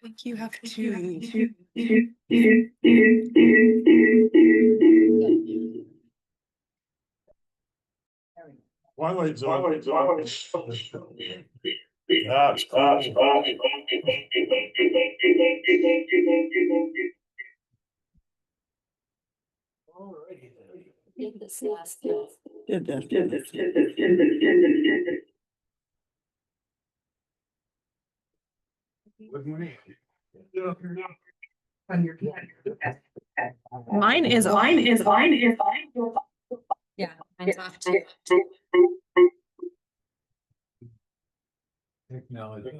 think you have to. Twilight Zone. That's cool. Alrighty then. Did this last year. Did this. Good morning. Mine is off. Yeah, mine's off too. Technology.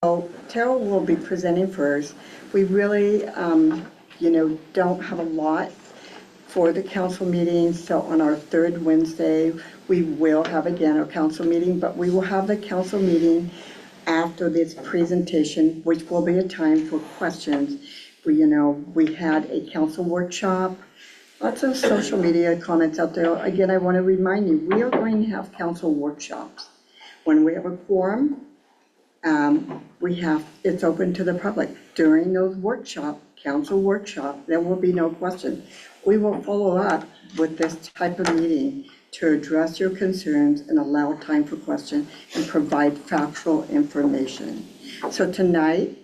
So Terrell will be presenting first. We really, don't have a lot for the council meeting. So on our third Wednesday, we will have again our council meeting, but we will have the council meeting after this presentation, which will be a time for questions. We had a council workshop, lots of social media comments out there. Again, I want to remind you, we are going to have council workshops. When we have a quorum, it's open to the public. During those council workshop, there will be no question. We will follow up with this type of meeting to address your concerns and allow time for questions and provide factual information. So tonight,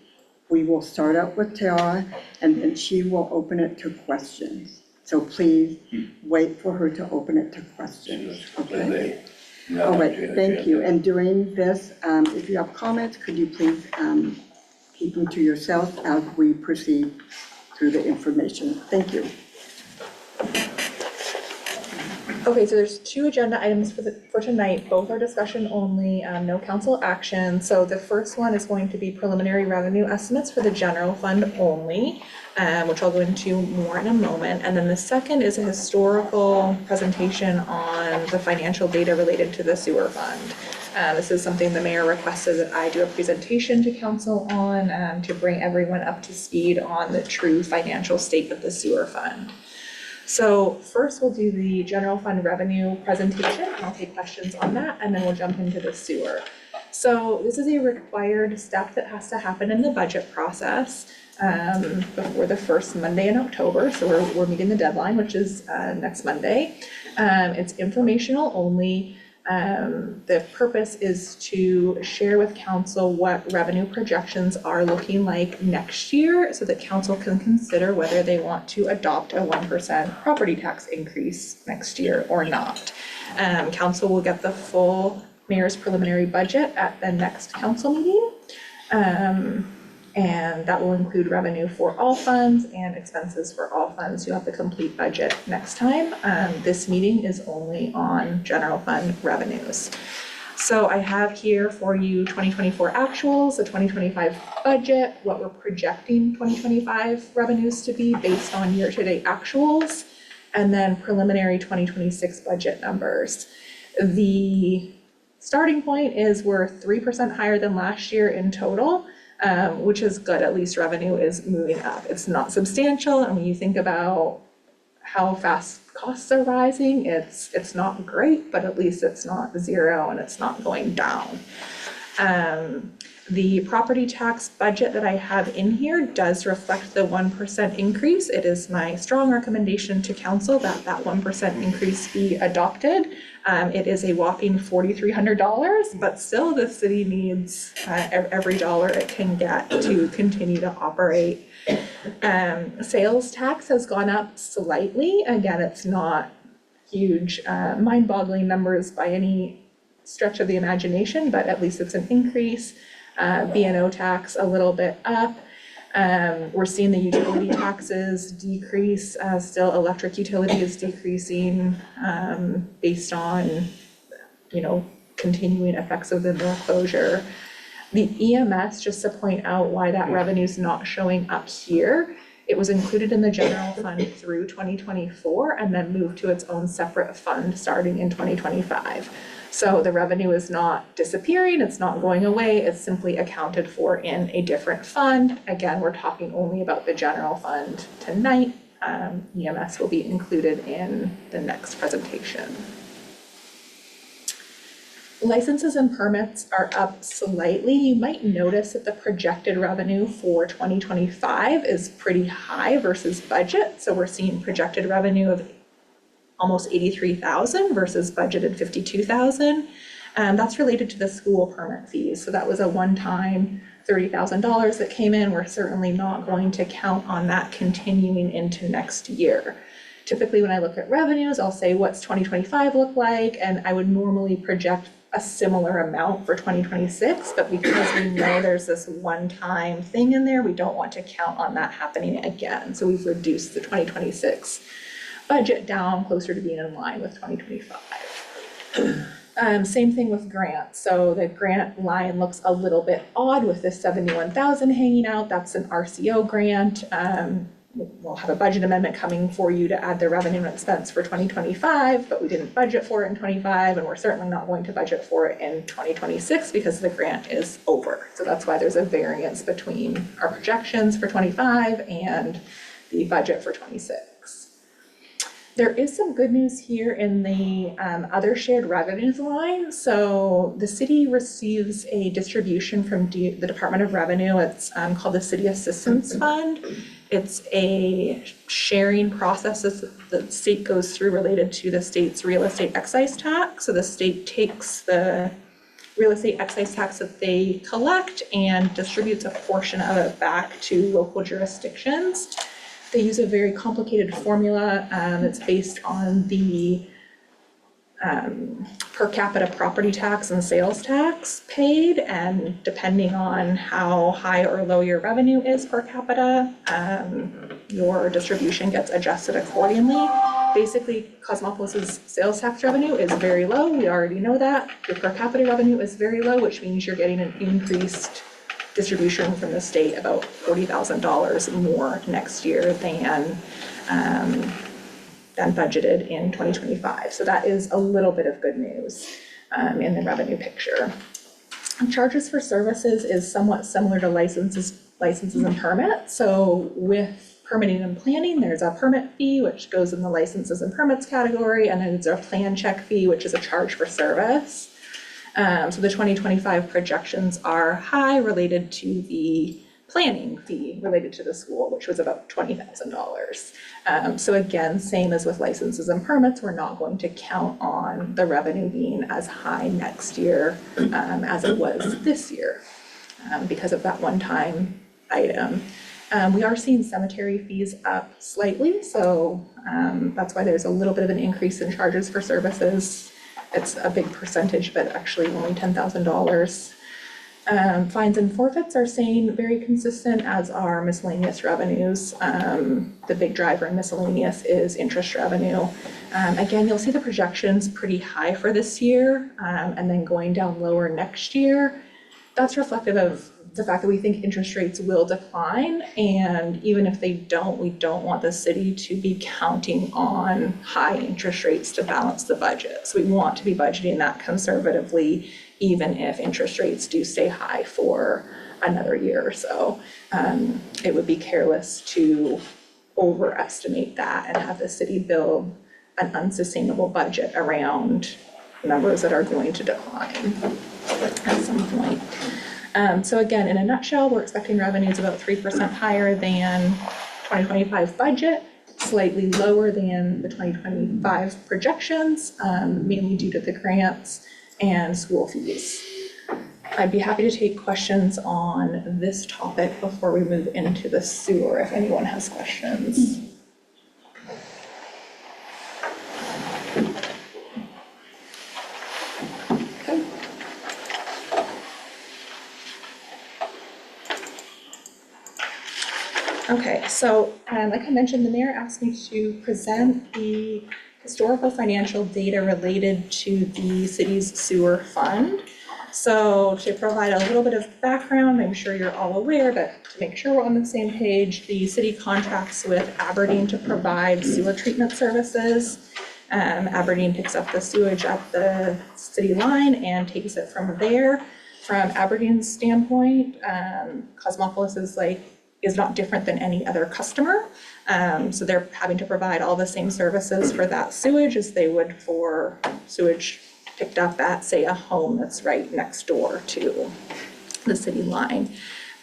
we will start out with Tara, and then she will open it to questions. So please wait for her to open it to questions, okay? All right, thank you. And during this, if you have comments, could you please keep them to yourself as we proceed through the information? Thank you. Okay, so there's two agenda items for tonight. Both are discussion only, no council action. So the first one is going to be preliminary revenue estimates for the general fund only, which I'll go into more in a moment. And then the second is a historical presentation on the financial data related to the sewer fund. This is something the mayor requested that I do a presentation to council on, to bring everyone up to speed on the true financial state of the sewer fund. So first we'll do the general fund revenue presentation. I'll take questions on that, and then we'll jump into the sewer. So this is a required step that has to happen in the budget process before the first Monday in October. So we're meeting the deadline, which is next Monday. It's informational only. The purpose is to share with council what revenue projections are looking like next year so that council can consider whether they want to adopt a 1% property tax increase next year or not. Council will get the full mayor's preliminary budget at the next council meeting. And that will include revenue for all funds and expenses for all funds. You have the complete budget next time. This meeting is only on general fund revenues. So I have here for you 2024 actuals, the 2025 budget, what we're projecting 2025 revenues to be based on year-to-date actuals, and then preliminary 2026 budget numbers. The starting point is we're 3% higher than last year in total. Which is good, at least revenue is moving up. It's not substantial, and when you think about how fast costs are rising, it's not great, but at least it's not zero and it's not going down. The property tax budget that I have in here does reflect the 1% increase. It is my strong recommendation to council that that 1% increase be adopted. It is a whopping $4,300, but still the city needs every dollar it can get to continue to operate. Sales tax has gone up slightly. Again, it's not huge, mind-boggling numbers by any stretch of the imagination, but at least it's an increase. B&O tax a little bit up. We're seeing the utility taxes decrease. Still electric utility is decreasing based on, continuing effects of the mill closure. The EMS, just to point out why that revenue is not showing up here, it was included in the general fund through 2024 and then moved to its own separate fund starting in 2025. So the revenue is not disappearing, it's not going away, it's simply accounted for in a different fund. Again, we're talking only about the general fund tonight. EMS will be included in the next presentation. Licenses and permits are up slightly. You might notice that the projected revenue for 2025 is pretty high versus budget. So we're seeing projected revenue of almost 83,000 versus budgeted 52,000. That's related to the school permit fees. So that was a one-time $30,000 that came in. We're certainly not going to count on that continuing into next year. Typically, when I look at revenues, I'll say, what's 2025 look like? And I would normally project a similar amount for 2026, but because we know there's this one-time thing in there, we don't want to count on that happening again. So we've reduced the 2026 budget down closer to being in line with 2025. Same thing with grants. So the grant line looks a little bit odd with this 71,000 hanging out. That's an RCO grant. We'll have a budget amendment coming for you to add the revenue and expense for 2025, but we didn't budget for it in 25, and we're certainly not going to budget for it in 2026 because the grant is over. So that's why there's a variance between our projections for 25 and the budget for 26. There is some good news here in the other shared revenues line. So the city receives a distribution from the Department of Revenue. It's called the City Assistance Fund. It's a sharing process that the state goes through related to the state's real estate excise tax. So the state takes the real estate excise tax that they collect and distributes a portion of it back to local jurisdictions. They use a very complicated formula that's based on the per capita property tax and sales tax paid, and depending on how high or low your revenue is per capita, your distribution gets adjusted accordingly. Basically, Cosmopolis's sales tax revenue is very low. We already know that. Your per capita revenue is very low, which means you're getting an increased distribution from the state, about $40,000 more next year than budgeted in 2025. So that is a little bit of good news in the revenue picture. Charges for services is somewhat similar to licenses and permits. So with permitting and planning, there's a permit fee, which goes in the licenses and permits category, and then there's a plan check fee, which is a charge for service. So the 2025 projections are high related to the planning fee related to the school, which was about $20,000. So again, same as with licenses and permits, we're not going to count on the revenue being as high next year as it was this year because of that one-time item. We are seeing cemetery fees up slightly, so that's why there's a little bit of an increase in charges for services. It's a big percentage, but actually only $10,000. Fines and forfeits are staying very consistent, as are miscellaneous revenues. The big driver in miscellaneous is interest revenue. Again, you'll see the projections pretty high for this year, and then going down lower next year. That's reflective of the fact that we think interest rates will decline, and even if they don't, we don't want the city to be counting on high interest rates to balance the budget. So we want to be budgeting that conservatively, even if interest rates do stay high for another year or so. It would be careless to overestimate that and have the city build an unsustainable budget around numbers that are going to decline at some point. So again, in a nutshell, we're expecting revenues about 3% higher than 2025 budget, slightly lower than the 2025 projections, mainly due to the grants and school fees. I'd be happy to take questions on this topic before we move into the sewer, if anyone has questions. Okay, so like I mentioned, the mayor asked me to present the historical financial data related to the city's sewer fund. So to provide a little bit of background, I'm sure you're all aware, but to make sure we're on the same page, the city contracts with Aberdeen to provide sewer treatment services. Aberdeen picks up the sewage at the city line and takes it from there. From Aberdeen's standpoint, Cosmopolis is not different than any other customer. So they're having to provide all the same services for that sewage as they would for sewage picked up at, say, a home that's right next door to the city line.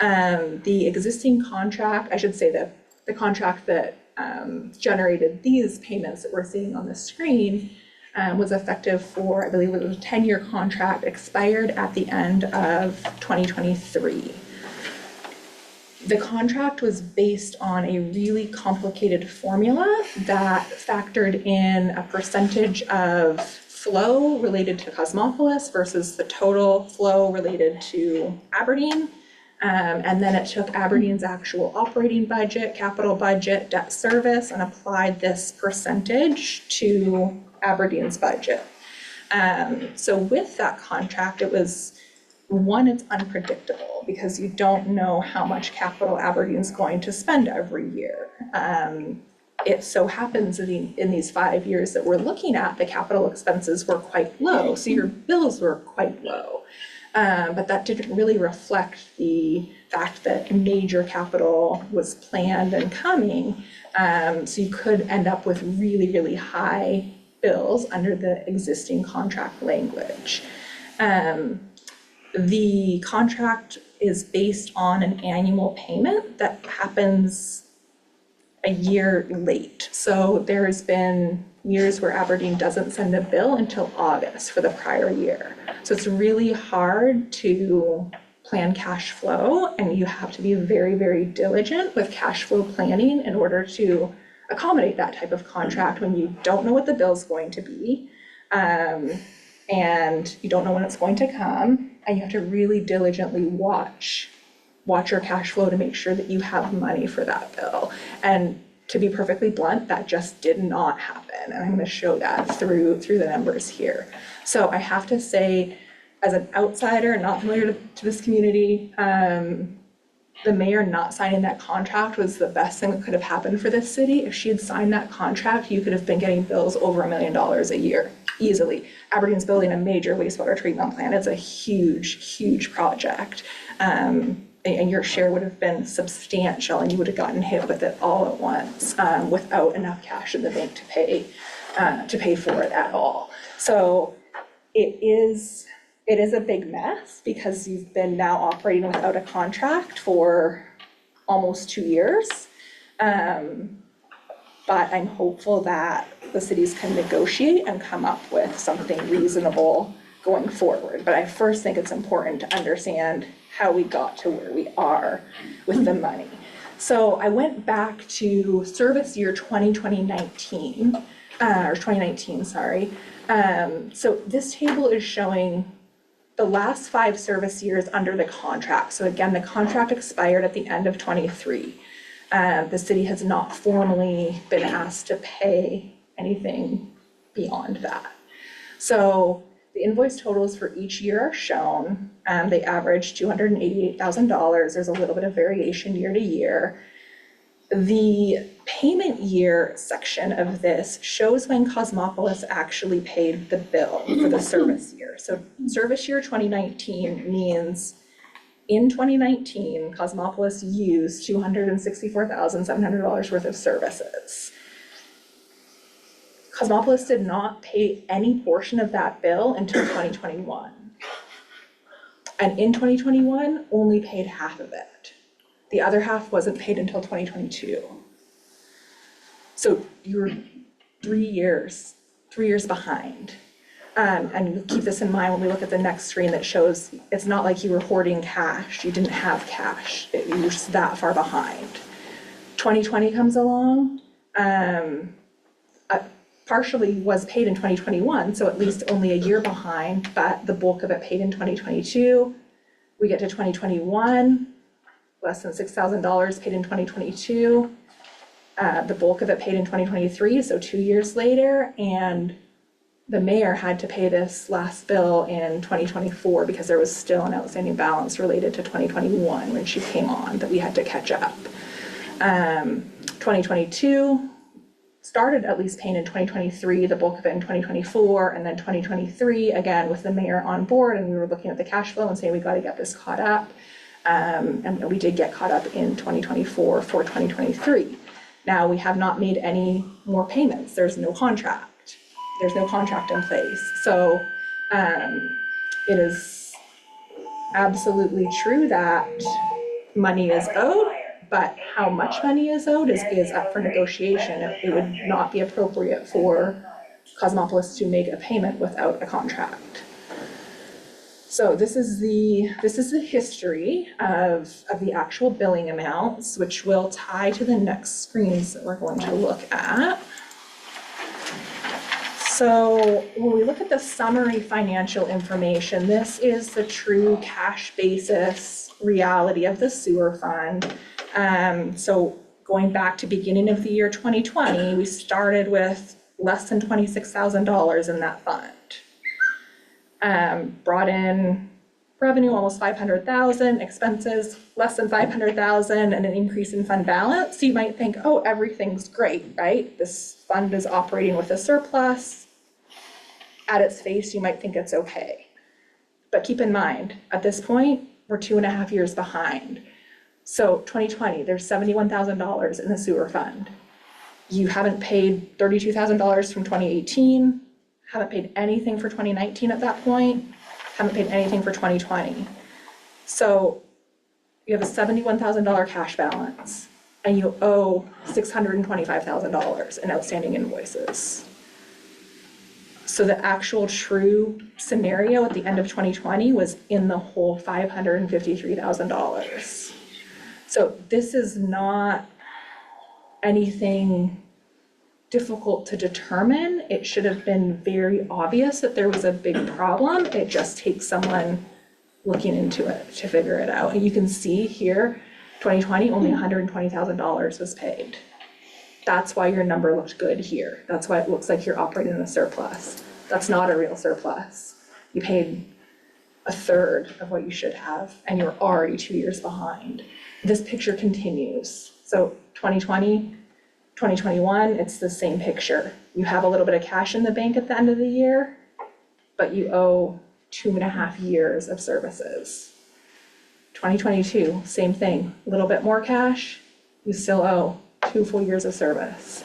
The existing contract, I should say that the contract that generated these payments that we're seeing on the screen was effective for, I believe it was a 10-year contract, expired at the end of 2023. The contract was based on a really complicated formula that factored in a percentage of flow related to Cosmopolis versus the total flow related to Aberdeen. And then it took Aberdeen's actual operating budget, capital budget, debt service, and applied this percentage to Aberdeen's budget. So with that contract, it was, one, it's unpredictable because you don't know how much capital Aberdeen's going to spend every year. It so happens in these 5 years that we're looking at, the capital expenses were quite low, so your bills were quite low. But that didn't really reflect the fact that major capital was planned and coming. So you could end up with really, really high bills under the existing contract language. The contract is based on an annual payment that happens a year late. So there's been years where Aberdeen doesn't send a bill until August for the prior year. So it's really hard to plan cash flow, and you have to be very, very diligent with cash flow planning in order to accommodate that type of contract when you don't know what the bill's going to be, and you don't know when it's going to come, and you have to really diligently watch your cash flow to make sure that you have money for that bill. And to be perfectly blunt, that just did not happen. And I'm going to show that through the numbers here. So I have to say, as an outsider, not familiar to this community, the mayor not signing that contract was the best thing that could have happened for this city. If she had signed that contract, you could have been getting bills over $1 million a year, easily. Aberdeen's building a major wastewater treatment plant. It's a huge, huge project. And your share would have been substantial, and you would have gotten hit with it all at once without enough cash in the bank to pay for it at all. So it's it is a big mess because you've been now operating without a contract for almost 2 years. But I'm hopeful that the cities can negotiate and come up with something reasonable going forward. But I first think it's important to understand how we got to where we are with the money. So I went back to service year 2019, or 2019, sorry. So this table is showing the last 5 service years under the contract. So again, the contract expired at the end of 23. The city has not formally been asked to pay anything beyond that. So the invoice totals for each year are shown. They average $288,000. There's a little bit of variation year to year. The payment year section of this shows when Cosmopolis actually paid the bill for the service year. So service year 2019 means in 2019, Cosmopolis used $264,700 worth of services. Cosmopolis did not pay any portion of that bill until 2021. And in 2021, only paid half of it. The other half wasn't paid until 2022. So you're 3 years behind. And keep this in mind when we look at the next screen that shows it's not like you were hoarding cash, you didn't have cash, you were just that far behind. 2020 comes along, partially was paid in 2021, so at least only a year behind, but the bulk of it paid in 2022. We get to 2021, less than $6,000 paid in 2022. The bulk of it paid in 2023, so 2 years later, and the mayor had to pay this last bill in 2024 because there was still an outstanding balance related to 2021 when she came on that we had to catch up. 2022 started at least paying in 2023, the bulk of it in 2024, and then 2023, again, with the mayor on board, and we were looking at the cash flow and saying, we gotta get this caught up. And we did get caught up in 2024 for 2023. Now, we have not made any more payments. There's no contract. There's no contract in place. So it is absolutely true that money is owed, but how much money is owed is up for negotiation. It would not be appropriate for Cosmopolis to make a payment without a contract. So this is the history of the actual billing amounts, which will tie to the next screens that we're going to look at. So when we look at the summary financial information, this is the true cash basis reality of the sewer fund. So going back to beginning of the year 2020, we started with less than $26,000 in that fund. Brought in revenue almost 500,000, expenses less than 500,000, and an increase in fund balance. You might think, oh, everything's great, right? This fund is operating with a surplus. At its face, you might think it's okay. But keep in mind, at this point, we're 2.5 years behind. So 2020, there's $71,000 in the sewer fund. You haven't paid $32,000 from 2018, haven't paid anything for 2019 at that point, haven't paid anything for 2020. So you have a $71,000 cash balance and you owe $625,000 in outstanding invoices. So the actual true scenario at the end of 2020 was in the whole $553,000. So this is not anything difficult to determine. It should have been very obvious that there was a big problem. It just takes someone looking into it to figure it out. And you can see here, 2020, only $120,000 was paid. That's why your number looked good here. That's why it looks like you're operating in a surplus. That's not a real surplus. You paid a third of what you should have, and you're already 2 years behind. This picture continues. So 2020, 2021, it's the same picture. You have a little bit of cash in the bank at the end of the year, but you owe 2.5 years of services. 2022, same thing, a little bit more cash, you still owe 2 full years of service.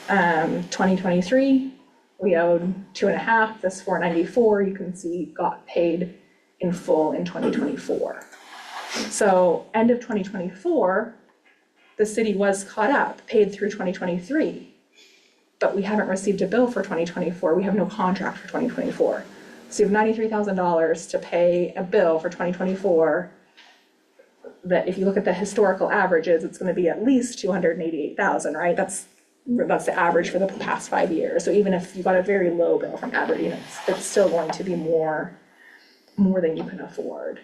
2023, we owed 2.5, this 494, you can see got paid in full in 2024. So end of 2024, the city was caught up, paid through 2023, but we haven't received a bill for 2024, we have no contract for 2024. So you have $93,000 to pay a bill for 2024, that if you look at the historical averages, it's gonna be at least 288,000, right? That's the average for the past 5 years. So even if you got a very low bill from Aberdeen, it's still going to be more than you can afford.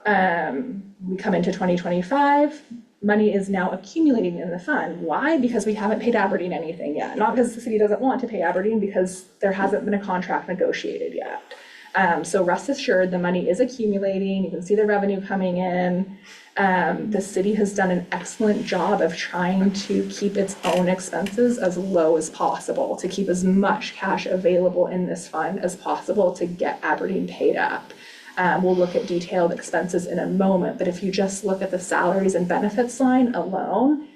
We come into 2025, money is now accumulating in the fund. Why? Because we haven't paid Aberdeen anything yet. Not because the city doesn't want to pay Aberdeen, because there hasn't been a contract negotiated yet. So rest assured, the money is accumulating. You can see the revenue coming in. The city has done an excellent job of trying to keep its own expenses as low as possible, to keep as much cash available in this fund as possible to get Aberdeen paid up. We'll look at detailed expenses in a moment, but if you just look at the salaries and benefits line alone,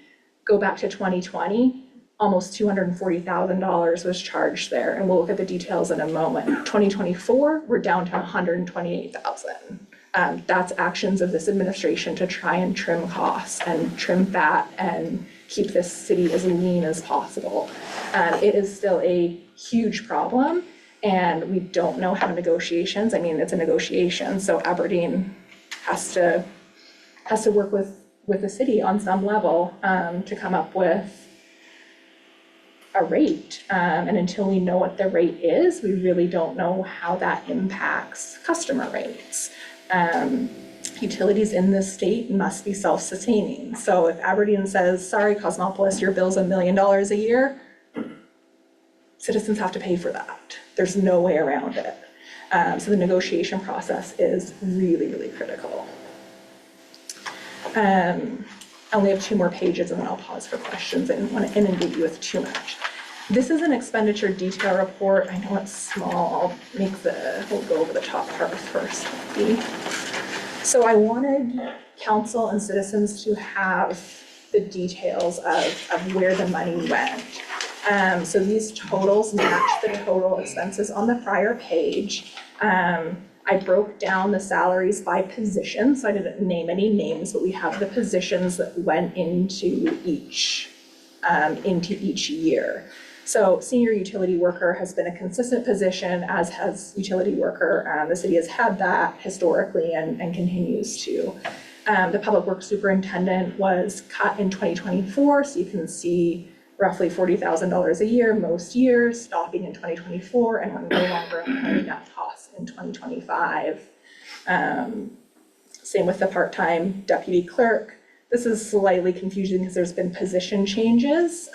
go back to 2020, almost $240,000 was charged there, and we'll look at the details in a moment. 2024, we're down to $128,000. That's actions of this administration to try and trim costs and trim fat and keep this city as lean as possible. It is still a huge problem, and we don't know how negotiations, I mean, it's a negotiation, so Aberdeen has to work with the city on some level to come up with a rate. And until we know what the rate is, we really don't know how that impacts customer rates. Utilities in this state must be self-sustaining. So if Aberdeen says, sorry, Cosmopolis, your bill's $1 million a year, citizens have to pay for that. There's no way around it. So the negotiation process is really, really critical. I only have 2 more pages and then I'll pause for questions. I didn't want to inundate you with too much. This is an expenditure detail report. I know it's small. We'll go over the top part first. So I wanted council and citizens to have the details of where the money went. So these totals match the total expenses on the prior page. I broke down the salaries by position, so I didn't name any names, but we have the positions that went into each year. So senior utility worker has been a consistent position, as has utility worker. The city has had that historically and continues to. The public works superintendent was cut in 2024, so you can see roughly $40,000 a year most years, stopping in 2024, and we're no longer incurring that cost in 2025. Same with the part-time deputy clerk. This is slightly confusing because there's been position changes,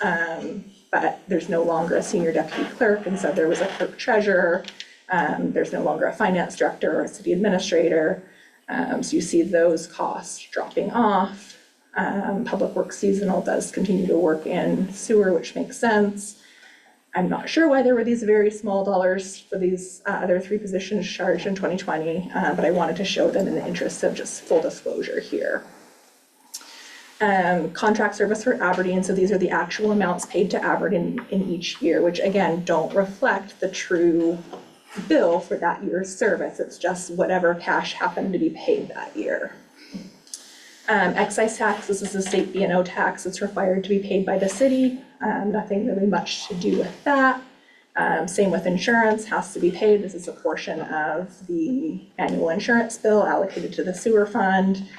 but there's no longer a senior deputy clerk, and so there was a clerk treasurer. There's no longer a finance director or a city administrator. So you see those costs dropping off. Public works seasonal does continue to work in sewer, which makes sense. I'm not sure why there were these very small dollars for these other 3 positions charged in 2020, but I wanted to show them in the interest of just full disclosure here. Contract service for Aberdeen, so these are the actual amounts paid to Aberdeen in each year, which again don't reflect the true bill for that year's service. It's just whatever cash happened to be paid that year. Excise tax, this is a state B&O tax. It's required to be paid by the city. Nothing really much to do with that. Same with insurance, has to be paid. This is a portion of the annual insurance bill allocated to the sewer fund.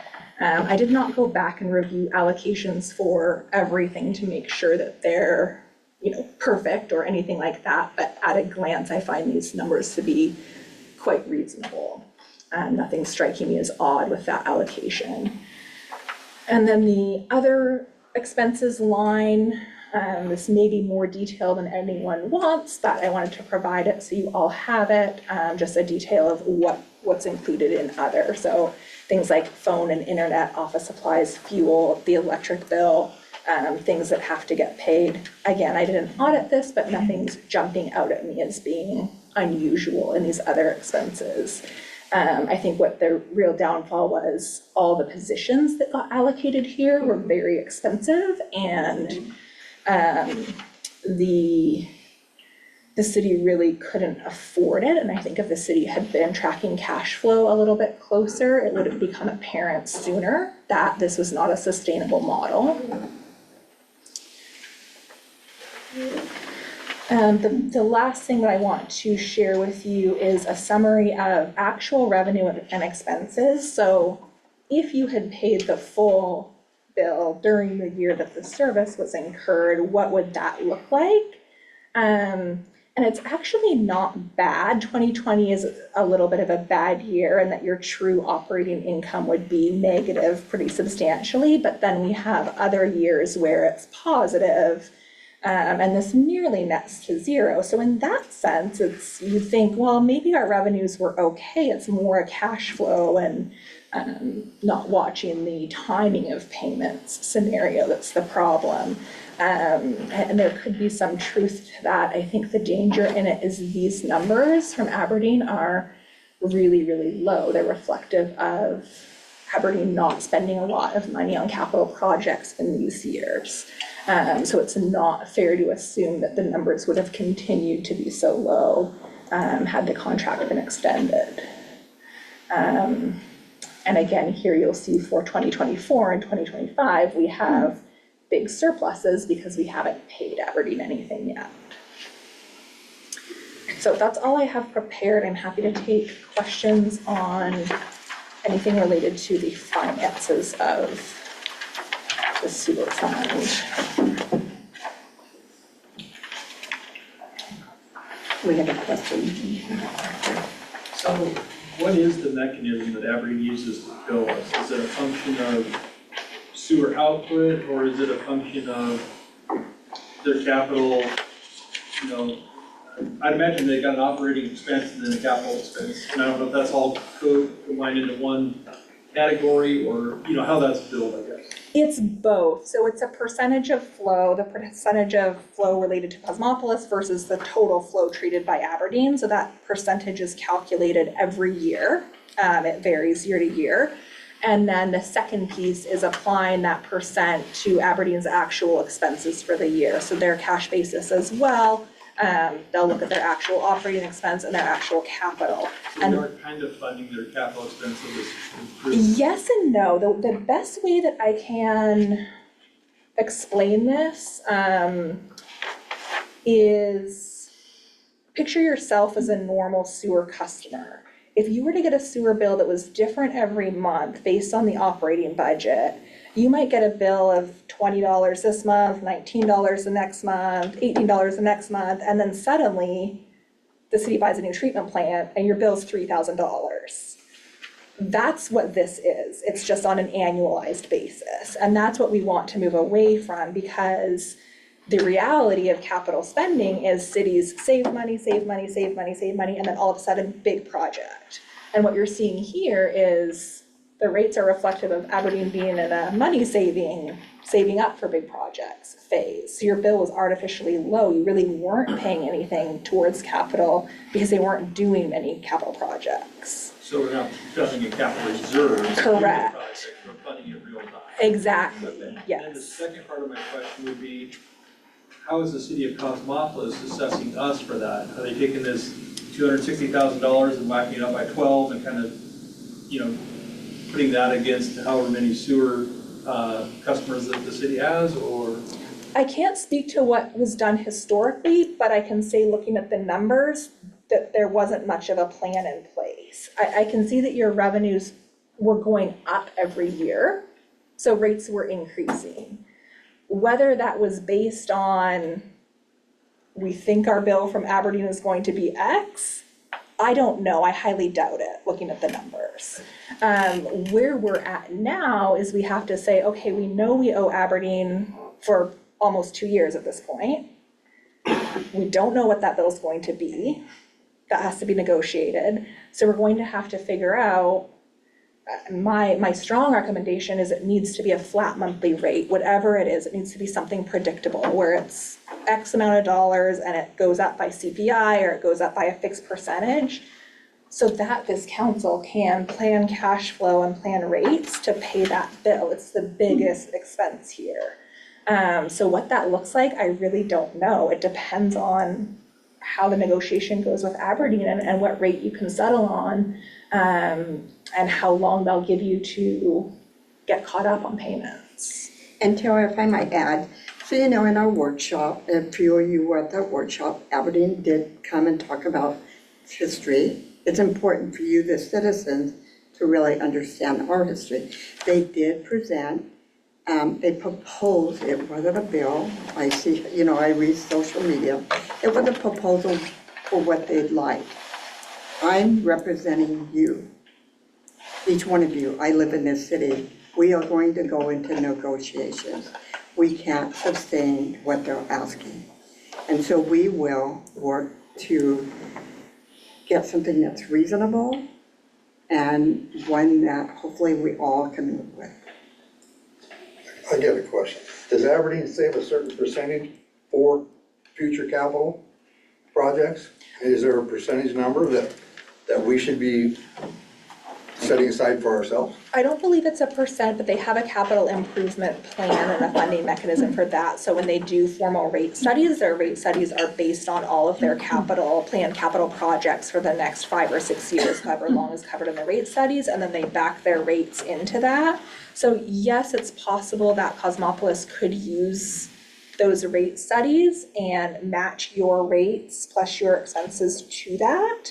I did not go back and review allocations for everything to make sure that they're, perfect or anything like that, but at a glance, I find these numbers to be quite reasonable. Nothing striking me as odd with that allocation. And then the other expenses line, this may be more detailed than anyone wants, but I wanted to provide it so you all have it, just a detail of what's included in other. So things like phone and internet, office supplies, fuel, the electric bill, things that have to get paid. Again, I didn't audit this, but nothing's jumping out at me as being unusual in these other expenses. I think what the real downfall was all the positions that got allocated here were very expensive, and the the city really couldn't afford it. And I think if the city had been tracking cash flow a little bit closer, it would have become apparent sooner that this was not a sustainable model. The last thing that I want to share with you is a summary of actual revenue and expenses. So if you had paid the full bill during the year that the service was incurred, what would that look like? And it's actually not bad. 2020 is a little bit of a bad year, and that your true operating income would be negative pretty substantially, but then we have other years where it's positive, and this nearly nets to zero. So in that sense, you think, well, maybe our revenues were okay. It's more a cash flow and not watching the timing of payments scenario that's the problem. And there could be some truth to that. I think the danger in it is these numbers from Aberdeen are really, really low. They're reflective of Aberdeen not spending a lot of money on capital projects in these years. So it's not fair to assume that the numbers would have continued to be so low had the contract been extended. And again, here you'll see for 2024 and 2025, we have big surpluses because we haven't paid Aberdeen anything yet. So that's all I have prepared. I'm happy to take questions on anything related to the finances of the sewer fund. We have a question. So what is the mechanism that Aberdeen uses to bill us? Is it a function of sewer output, or is it a function of their capital? You know, I'd imagine they got an operating expense and then a capital expense. And I don't know if that's all combined into one category, or, you know, how that's billed, I guess. It's both. So it's a percentage of flow, the percentage of flow related to Cosmopolis versus the total flow treated by Aberdeen. So that percentage is calculated every year. It varies year to year. And then the second piece is applying that percent to Aberdeen's actual expenses for the year. So their cash basis as well. They'll look at their actual operating expense and their actual capital. So they are kind of funding their capital expense of this improvement. Yes and no. The best way that I can explain this is picture yourself as a normal sewer customer. If you were to get a sewer bill that was different every month based on the operating budget, you might get a bill of $20 this month, $19 the next month, $18 the next month, and then suddenly the city buys a new treatment plant and your bill's $3,000. That's what this is. It's just on an annualized basis. And that's what we want to move away from, because the reality of capital spending is cities save money, save money, save money, save money, and then all of a sudden, big project. And what you're seeing here is the rates are reflective of Aberdeen being in a money saving up for big projects phase. So your bill was artificially low. You really weren't paying anything towards capital because they weren't doing many capital projects. So we're not building a capital reserve. Correct. We're funding it real time. Exactly, Okay. yes. And the second part of my question would be, how is the city of Cosmopolis assessing us for that? Are they taking this $260,000 and whacking it up by 12 and kind of, you know, putting that against however many sewer customers that the city has, or? I can't speak to what was done historically, but I can say, looking at the numbers, that there wasn't much of a plan in place. I can see that your revenues were going up every year, so rates were increasing. Whether that was based on, we think our bill from Aberdeen is going to be X, I don't know. I highly doubt it, looking at the numbers. Where we're at now is we have to say, okay, we know we owe Aberdeen for almost 2 years at this point. We don't know what that bill is going to be. That has to be negotiated. So we're going to have to figure out, my strong recommendation is it needs to be a flat monthly rate, whatever it is. It needs to be something predictable where it's X amount of dollars and it goes up by CPI or it goes up by a fixed percentage, so that this council can plan cash flow and plan rates to pay that bill. It's the biggest expense here. So what that looks like, I really don't know. It depends on how the negotiation goes with Aberdeen and what rate you can settle on, and how long they'll give you to get caught up on payments. And Tara, if I might add, so you know, in our workshop, a few of you were at that workshop, Aberdeen did come and talk about history. It's important for you, the citizens, to really understand our history. They did present a proposal, it wasn't a bill, I see, you know, I read social media. It was a proposal for what they'd like. I'm representing you, each one of you. I live in this city. We are going to go into negotiations. We can't sustain what they're asking. And so we will work to get something that's reasonable and one that hopefully we all can live with. I get a question. Does Aberdeen save a certain percentage for future capital projects? Is there a percentage number that we should be setting aside for ourselves? I don't believe it's a percent, but they have a capital improvement plan and a funding mechanism for that. So when they do formal rate studies, their rate studies are based on all of their planned capital projects for the next 5 or 6 years, however long is covered in the rate studies, and then they back their rates into that. So yes, it's possible that Cosmopolis could use those rate studies and match your rates plus your expenses to that.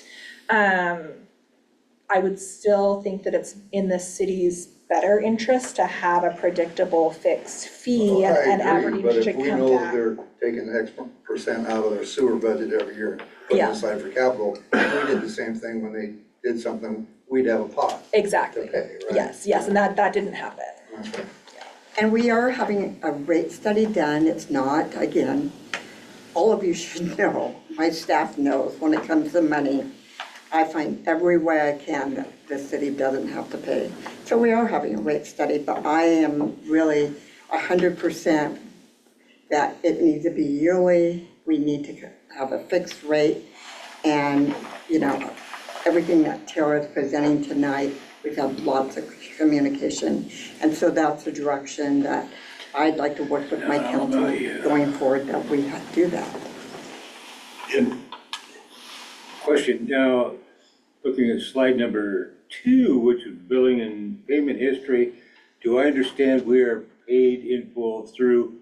I would still think that it's in the city's better interest to have a predictable fixed fee and Aberdeen But should if we come know that back. they're taking X percent out of their sewer budget every year, putting Yeah. it aside for capital, if we did the same thing when they did something, we'd have a pot Exactly. to pay, right? Yes, and that didn't happen. Okay. And we are having a rate study done. It's not, again, all of you should know, my staff knows when it comes to money, I find every way I can that the city doesn't have to pay. So we are having a rate study, but I am really 100% that it needs to be yearly. We need to have a fixed rate. And, you know, everything that Tara is presenting tonight, we've had lots of communication. And so that's the direction that I'd like to work with my council going forward, that we do that. Question, now, looking at slide number 2, which is billing and payment history, do I understand we are paid in full through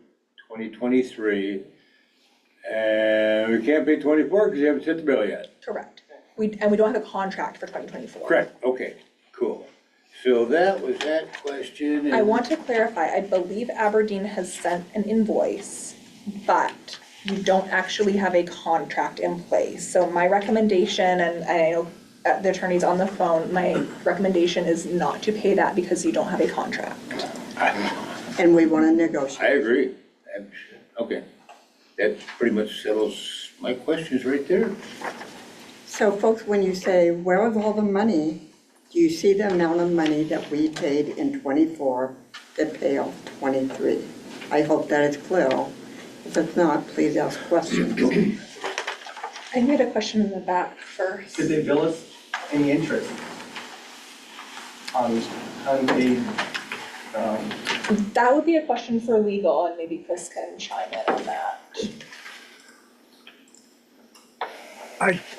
2023? And we can't pay 24 because you haven't set the bill yet? Correct. We don't have a contract for 2024. Correct, okay, cool. So that was that question. and- I want to clarify, I believe Aberdeen has sent an invoice, but you don't actually have a contract in place. So my recommendation, and I know the attorney's on the phone, my recommendation is not to pay that because you don't have a contract. And we want to I negotiate. agree. Okay, that pretty much settles my questions right there. So folks, when you say, where is all the money? Do you see the amount of money that we paid in '24 that pay off '23? I hope that is clear. If it's not, please ask questions. I think we had a question in the back first. Did they bill us any interest on unpaid? That would be a question for legal, and maybe Chris can chime in on that.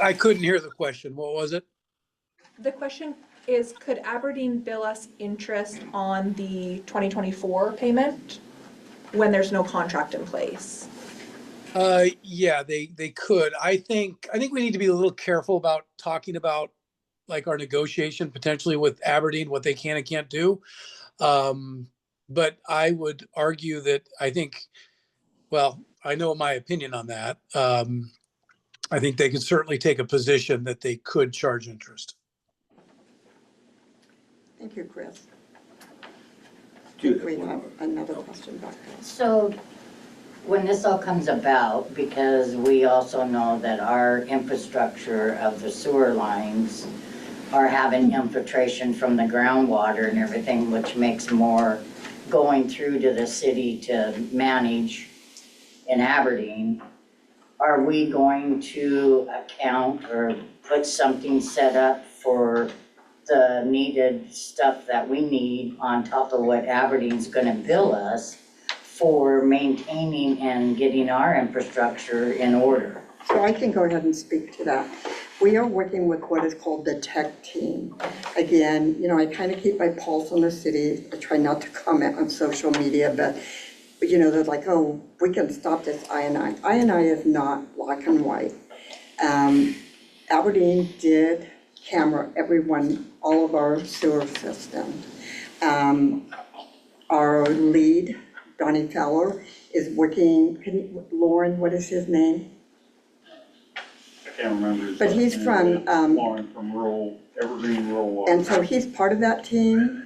I couldn't hear the question. What was it? The question is, could Aberdeen bill us interest on the 2024 payment when there's no contract in place? Yeah, they could. I think we need to be a little careful about talking about like our negotiation potentially with Aberdeen, what they can and can't do. But I would argue that I know my opinion on that. I think they could certainly take a position that they could charge interest. Thank you, Chris. Dude, We have another question back there. So when this all comes about, because we also know that our infrastructure of the sewer lines are having infiltration from the groundwater and everything, which makes more going through to the city to manage in Aberdeen, are we going to account or put something set up for the needed stuff that we need on top of what Aberdeen's gonna bill us for maintaining and getting our infrastructure in order? So I can go ahead and speak to that. We are working with what is called the tech team. Again, you know, I kind of keep my pulse on the city. I try not to comment on social media, but you know, they're like, oh, we can stop this I&I. I&I is not black and white. Aberdeen did camera everyone, all of our sewer systems. Our lead, Donnie Fowler, is working, Lauren, what is his name? I can't remember. his But last he's name, from, but Lauren from rural, Evergreen Rural Water. And so he's part of that team.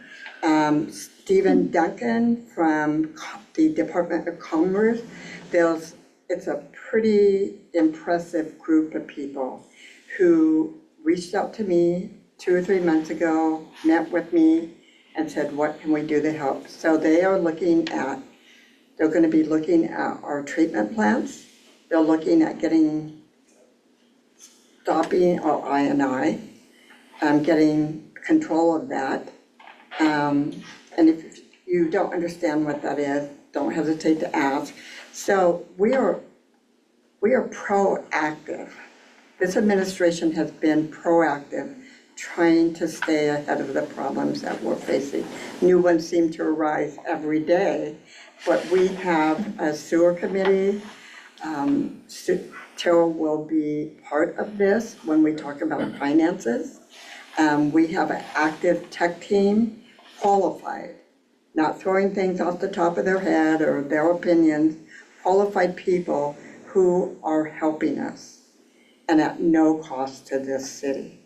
Stephen Duncan from the Department of Commerce. It's a pretty impressive group of people who reached out to me 2 or 3 months ago, met with me and said, what can we do to help? So they're gonna be looking at our treatment plants. They're looking at stopping our I&I, getting control of that. And if you don't understand what that is, don't hesitate to ask. So we are proactive. This administration has been proactive, trying to stay ahead of the problems that we're facing. New ones seem to arise every day, but we have a sewer committee. Terrell will be part of this when we talk about finances. We have an active tech team, qualified, not throwing things off the top of their head or their opinions, qualified people who are helping us and at no cost to this city.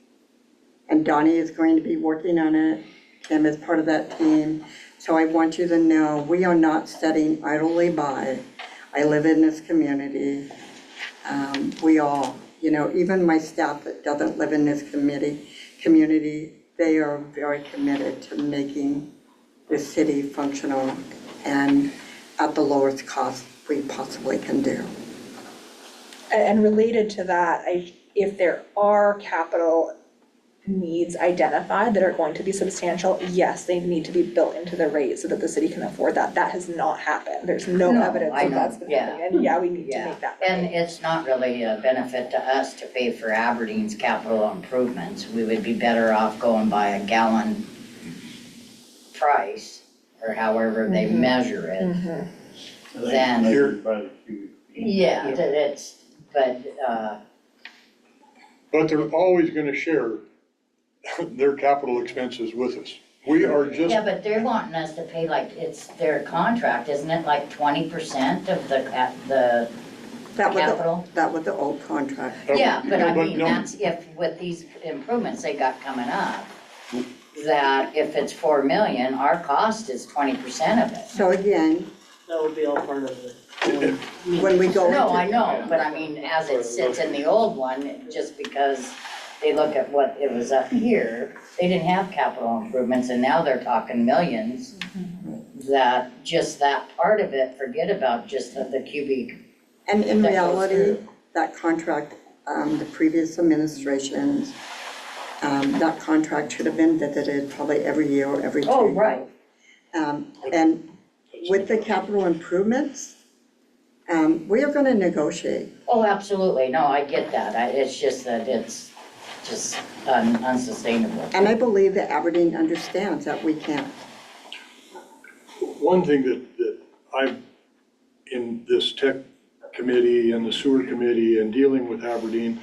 And Donnie is going to be working on it. Kim is part of that team. So I want you to know, we are not sitting idly by. I live in this community. We all, you know, even my staff that doesn't live in this community, they are very committed to making the city functional and at the lowest cost we possibly can do. And related to that, if there are capital needs identified that are going to be substantial, yes, they need to be built into the rate so that the city can afford that. That has not happened. There's no No, evidence I that know, that's been yeah. happening. And yeah, we need to Yeah, make that and right. it's not really a benefit to us to pay for Aberdeen's capital improvements. We would be better off going by a gallon price, or however they measure it. Mhm. Then, Measured by the cubic feet. yeah, but But they're always gonna share their capital expenses with us. We are just, yeah, but they're wanting us to pay like, it's their contract, isn't it, like 20% of the capital? That was the old contract. Yeah, but I But mean, no. that's if with these improvements they got coming up, that if it's 4 million, our cost is 20% of it. So again, That would be all part of it. when we go No, I into, know, but I mean, as it sits in the old one, just because they look at what it was up here, they didn't have capital improvements, and now they're talking millions. That, just that part of it, forget about just the cubic. and in that goes reality, through. that contract, the previous administrations, that contract should have been visited probably every year or every 2 years. Oh, right. And with the capital improvements, we are gonna negotiate. Oh, absolutely, no, I get that, it's just that it's just unsustainable. And I believe that Aberdeen understands that we can't. one thing that I've, in this tech committee and the sewer committee and dealing with Aberdeen,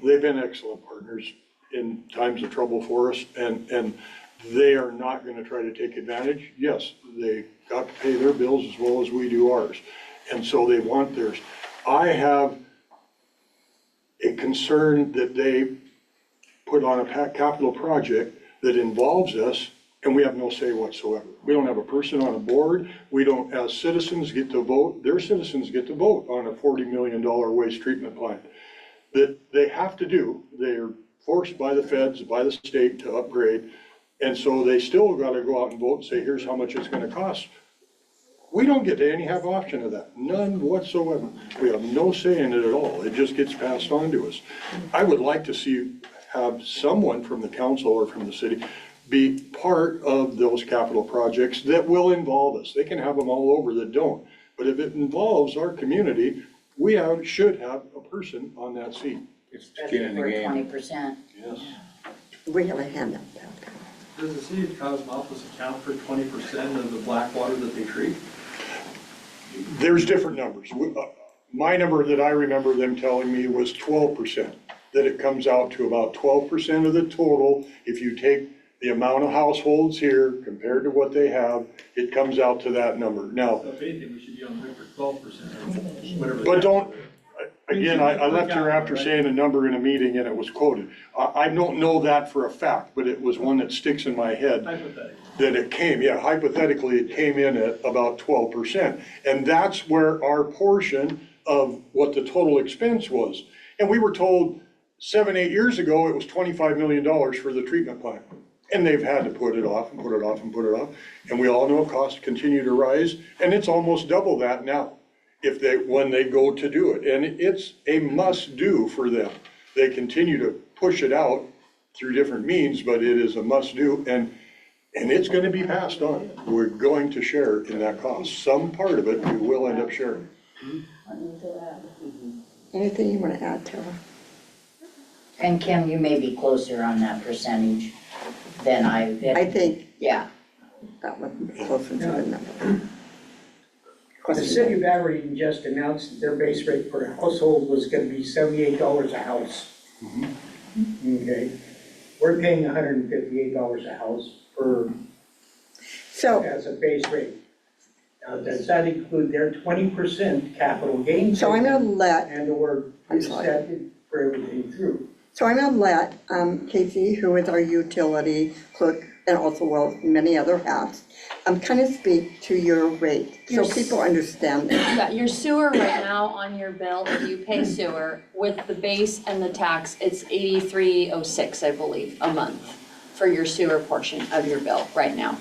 they've been excellent partners in times of trouble for us, and they are not gonna try to take advantage. Yes, they got to pay their bills as well as we do ours, and so they want theirs. I have a concern that they put on a capital project that involves us, and we have no say whatsoever. We don't have a person on a board, we don't, as citizens, get to vote, their citizens get to vote on a $40 million waste treatment plant. That they have to do, they're forced by the feds, by the state to upgrade, and so they still gotta go out and vote and say, here's how much it's gonna cost. We don't get to have option of that, none whatsoever. We have no say in it at all, it just gets passed on to us. I would like to have someone from the council or from the city be part of those capital projects that will involve us. They can have them all over that don't. But if it involves our community, should have a person on that seat. It's skin in the game. 20%. Yes. We have a hand up. Does the city of Cosmopolis account for 20% of the black water that they treat? There's different numbers. My number that I remember them telling me was 12%, that it comes out to about 12% of the total. If you take the amount of households here compared to what they have, it comes out to that number. Now, So if anything, we should be on the hook for 12% or whatever. but don't, again, I left here after saying a number in a meeting and it was quoted. I don't know that for a fact, but it was one that sticks in my head. Hypothetically. That it came, yeah, hypothetically, it came in at about 12%. And that's where our portion of what the total expense was. And we were told 7, 8 years ago, it was $25 million for the treatment plant. And they've had to put it off and put it off and put it off. And we all know costs continue to rise, and it's almost double that now when they go to do it. And it's a must-do for them. They continue to push it out through different means, but it is a must-do, and it's gonna be passed on. We're going to share in that cost. Some part of it we will end up sharing. Anything you want to add, Tara? And Kim, you may be closer on that percentage than I think yeah. that would be closer to the number. The Question? city of Aberdeen just announced that their base rate per household was gonna be $78 a house. Okay, we're paying $158 a house So, as a base rate. Now, does that include their 20% capital gain? so I'm gonna let, And or I'm is sorry. that for everything through? so I'm gonna let Casey, who is our utility clerk and also well, many other hats, kind of speak to your rate, so Your people understand that. Yeah, your sewer right now on your bill, if you pay sewer with the base and the tax, it's 8306, I believe, a month for your sewer portion of your bill right now.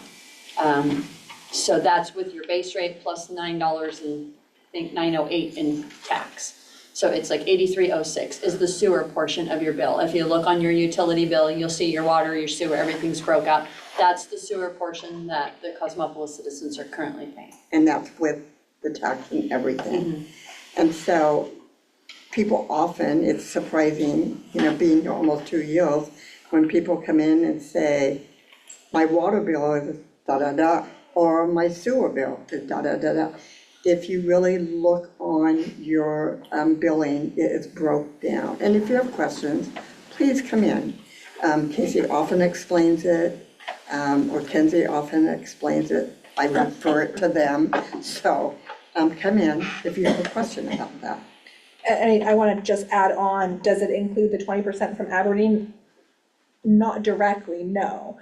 So that's with your base rate plus $9 and I think 908 in tax. So it's like 8306 is the sewer portion of your bill. If you look on your utility bill, you'll see your water, your sewer, everything's broke out. That's the sewer portion that the Cosmopolis citizens are currently paying. And that's with the tax and everything. And so people often, it's surprising, being almost 2 years, when people come in and say, my water bill is da-da-da, or my sewer bill is da-da-da-da. If you really look on your billing, it is broke down. And if you have questions, please come in. Casey often explains it, or Kenzie often explains it. I refer it to them. So come in if you have a question about that. I want to just add on, does it include the 20% from Aberdeen? Not directly, no.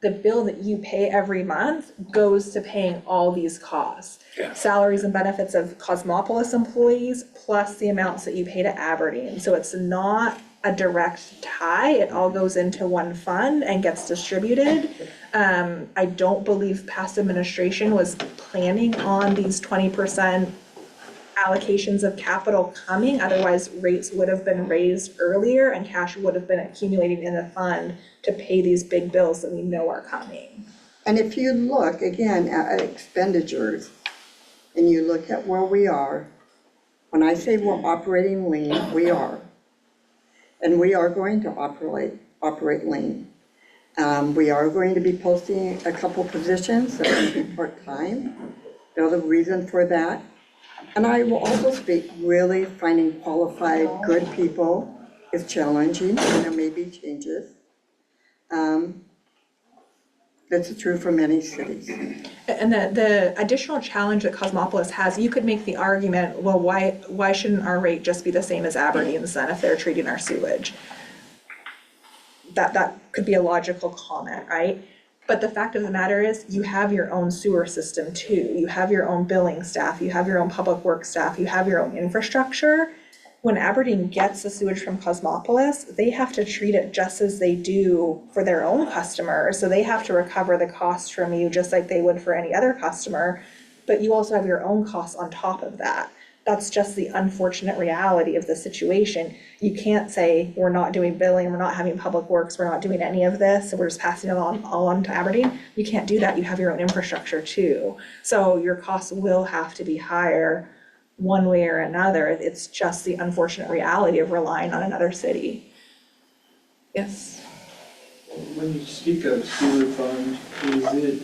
The bill that you pay every month goes to paying all these costs. Yeah. Salaries and benefits of Cosmopolis employees, plus the amounts that you pay to Aberdeen. So it's not a direct tie, it all goes into one fund and gets distributed. I don't believe past administration was planning on these 20% allocations of capital coming, otherwise rates would have been raised earlier and cash would have been accumulating in the fund to pay these big bills that we know are coming. And if you look again at expenditures, and you look at where we are, when I say we're operating lean, we are. And we are going to operate lean. We are going to be posting a couple positions that will be part-time. There's a reason for that. And I will also speak, really finding qualified, good people is challenging, and there may be changes. That's true for many cities. And the additional challenge that Cosmopolis has, you could make the argument, well, why shouldn't our rate just be the same as Aberdeen's then if they're treating our sewage? That could be a logical comment, right? But the fact of the matter is, you have your own sewer system too. You have your own billing staff, you have your own public works staff, you have your own infrastructure. When Aberdeen gets the sewage from Cosmopolis, they have to treat it just as they do for their own customers. So they have to recover the costs from you just like they would for any other customer, but you also have your own costs on top of that. That's just the unfortunate reality of the situation. You can't say, we're not doing billing, we're not having public works, we're not doing any of this, so we're just passing it all on to Aberdeen. You can't do that, you have your own infrastructure too. So your costs will have to be higher one way or another. It's just the unfortunate reality of relying on another city. Yes. When you speak of sewer fund, is it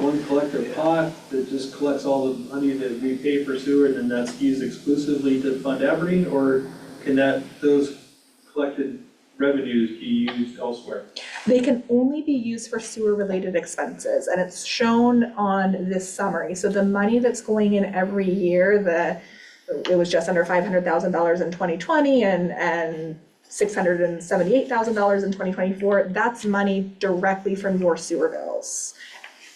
one collective pot that just collects all the money that we pay for sewer and then that's used exclusively to fund Aberdeen? Or can those collected revenues be used elsewhere? They can only be used for sewer-related expenses, and it's shown on this summary. So the money that's going in every year, it was just under $500,000 in 2020 and $678,000 in 2024, that's money directly from your sewer bills.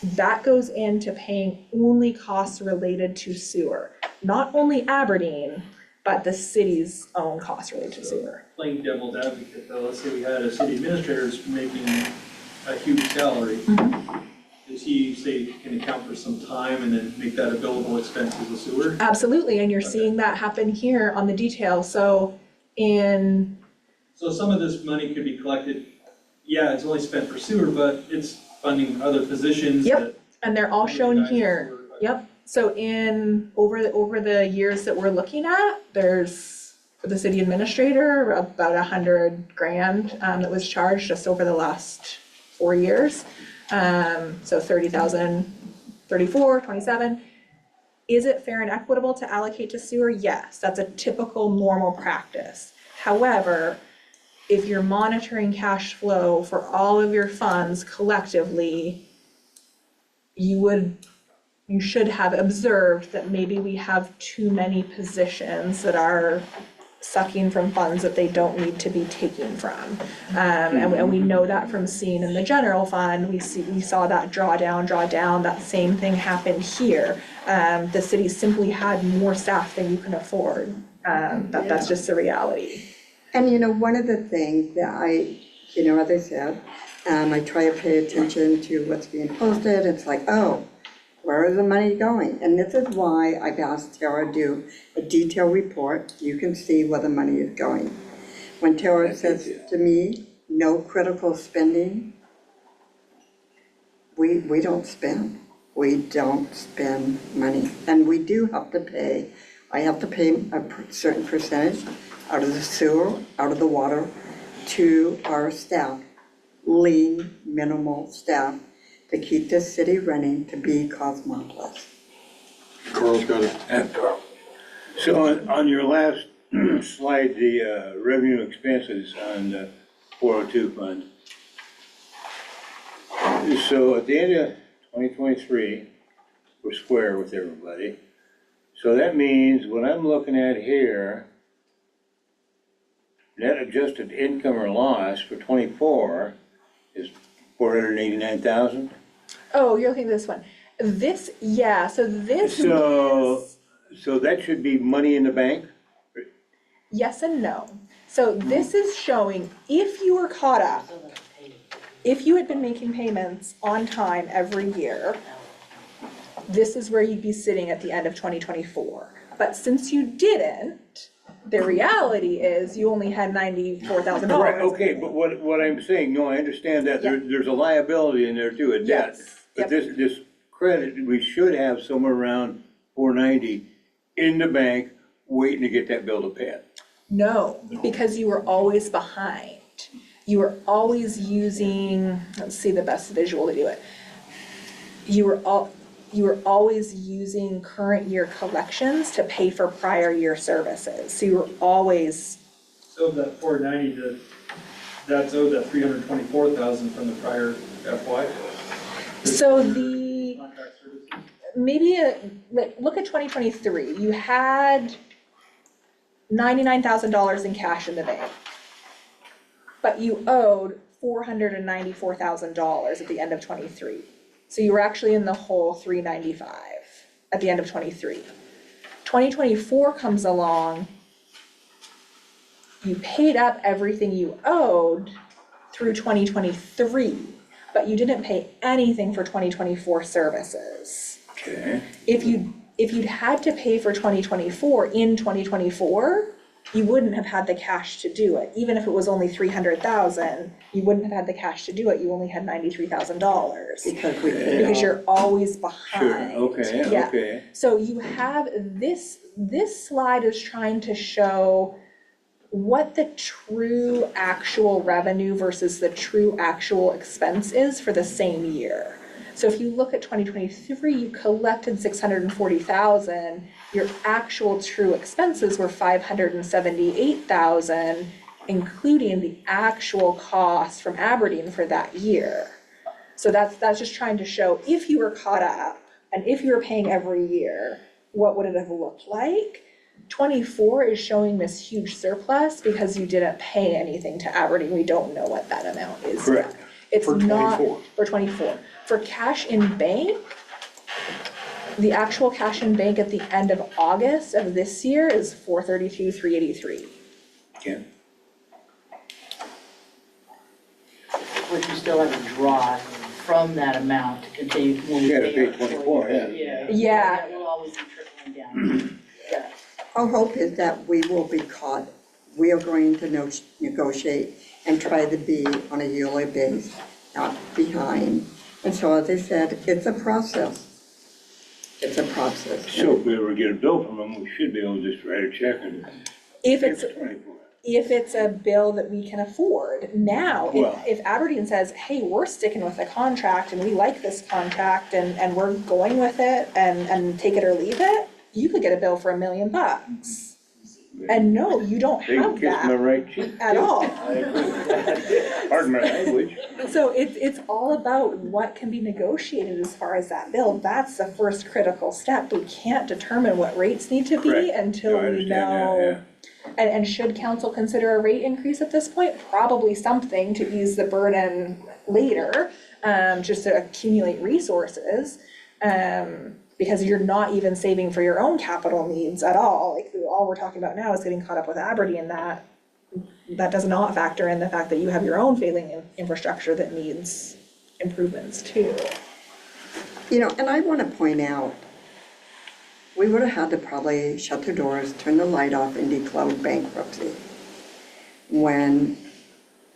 That goes into paying only costs related to sewer, not only Aberdeen, but the city's own costs related to sewer. Playing devil's advocate though, let's say we had a city administrator who's making a huge salary. Does he say can account for some time and then make that a billable expense as a sewer? Absolutely, and you're seeing that happen here on the detail. So some of this money could be collected, yeah, it's only spent for sewer, but it's funding other positions Yep, that. and they're all shown guys here. were- Yep, so over the years that we're looking at, there's, for the city administrator, about $100,000 that was charged just over the last 4 years. So 30,000, 34, 27. Is it fair and equitable to allocate to sewer? Yes, that's a typical normal practice. However, if you're monitoring cash flow for all of your funds collectively, you should have observed that maybe we have too many positions that are sucking from funds that they don't need to be taking from. And we know that from seeing in the general fund, we saw that draw down, that same thing happened here. The city simply had more staff than you can afford. That's just the reality. And one of the things that as I said, I try to pay attention to what's being posted. It's like, oh, where is the money going? And this is why I've asked Tara to do a detailed report. You can see where the money is going. When Tara says to me, no critical spending, we don't spend. We don't spend money. And we do have to pay. I have to pay a certain percentage out of the sewer, out of the water, to our staff, lean, minimal staff, to keep this city running, to be Cosmopolis. Carl's got it. So on your last slide, the revenue expenses on the 402 fund. So at the end of 2023, we're square with everybody. So that means what I'm looking at here, net adjusted income or loss for 24 is 489,000. Oh, you're looking at this one. So this is, So that should be money in the bank? yes and no. So this is showing if you were caught up, if you had been making payments on time every year, this is where you'd be sitting at the end of 2024. But since you didn't, the reality is you only had $94,000. Right, okay, but what I'm saying, no, I understand that, there's a liability in there too, a debt. Yes, But yep. this credit, we should have somewhere around 490 in the bank, waiting to get that bill to pay it. No, because you were always behind. You were always using, let's see the best visual to do it. You were always using current year collections to pay for prior year services. So you were always, So that 490, that's owed that 324,000 from the prior FY? so the, Contract services? maybe, look at 2023. You had $99,000 in cash in the bank, but you owed $494,000 at the end of 23. So you were actually in the hole 395 at the end of 23. 2024 comes along, you paid up everything you owed through 2023, but you didn't pay anything for 2024 services. Okay. If you'd had to pay for 2024 in 2024, you wouldn't have had the cash to do it. Even if it was only 300,000, you wouldn't have had the cash to do it, you only had $93,000. Because we paid Because off. you're always Sure, behind. okay, Yeah. okay. So you have, this slide is trying to show what the true actual revenue versus the true actual expense is for the same year. So if you look at 2023, you collected 640,000, your actual true expenses were 578,000, including the actual cost from Aberdeen for that year. So that's just trying to show if you were caught up and if you were paying every year, what would it have looked like? 24 is showing this huge surplus because you didn't pay anything to Aberdeen. We don't know what that amount is yet. Correct. It's For not 24. for 24. For cash in bank, the actual cash in bank at the end of August of this year is 432,383. Yeah. But you still have to draw from that amount to continue when we You gotta pay pay our employees. 24, yeah. Yeah. That will always be trickling down. Yeah. Our hope is that we will be caught. We are going to negotiate and try to be on a yearly basis, not behind. And so, as I said, it's a process. It's a process. So if we ever get a bill from them, we should be able to just write a check and If pay it's for 24. if it's a bill that we can afford. Now, Well- if Aberdeen says, hey, we're sticking with the contract and we like this contract and we're going with it and take it or leave it, you could get a bill for $1 million. And no, you don't They can have kiss my that right cheek. at all. I agree. Pardon my language. So it's all about what can be negotiated as far as that bill. That's the first critical step. We can't determine what rates need to be Correct. until No, I we understand that, know. yeah. And should council consider a rate increase at this point? Probably something to ease the burden later, just to accumulate resources. Because you're not even saving for your own capital needs at all. Like, all we're talking about now is getting caught up with Aberdeen. That does not factor in the fact that you have your own failing infrastructure that needs improvements too. You know, and I want to point out, we would have had to probably shut the doors, turn the light off, and declare bankruptcy when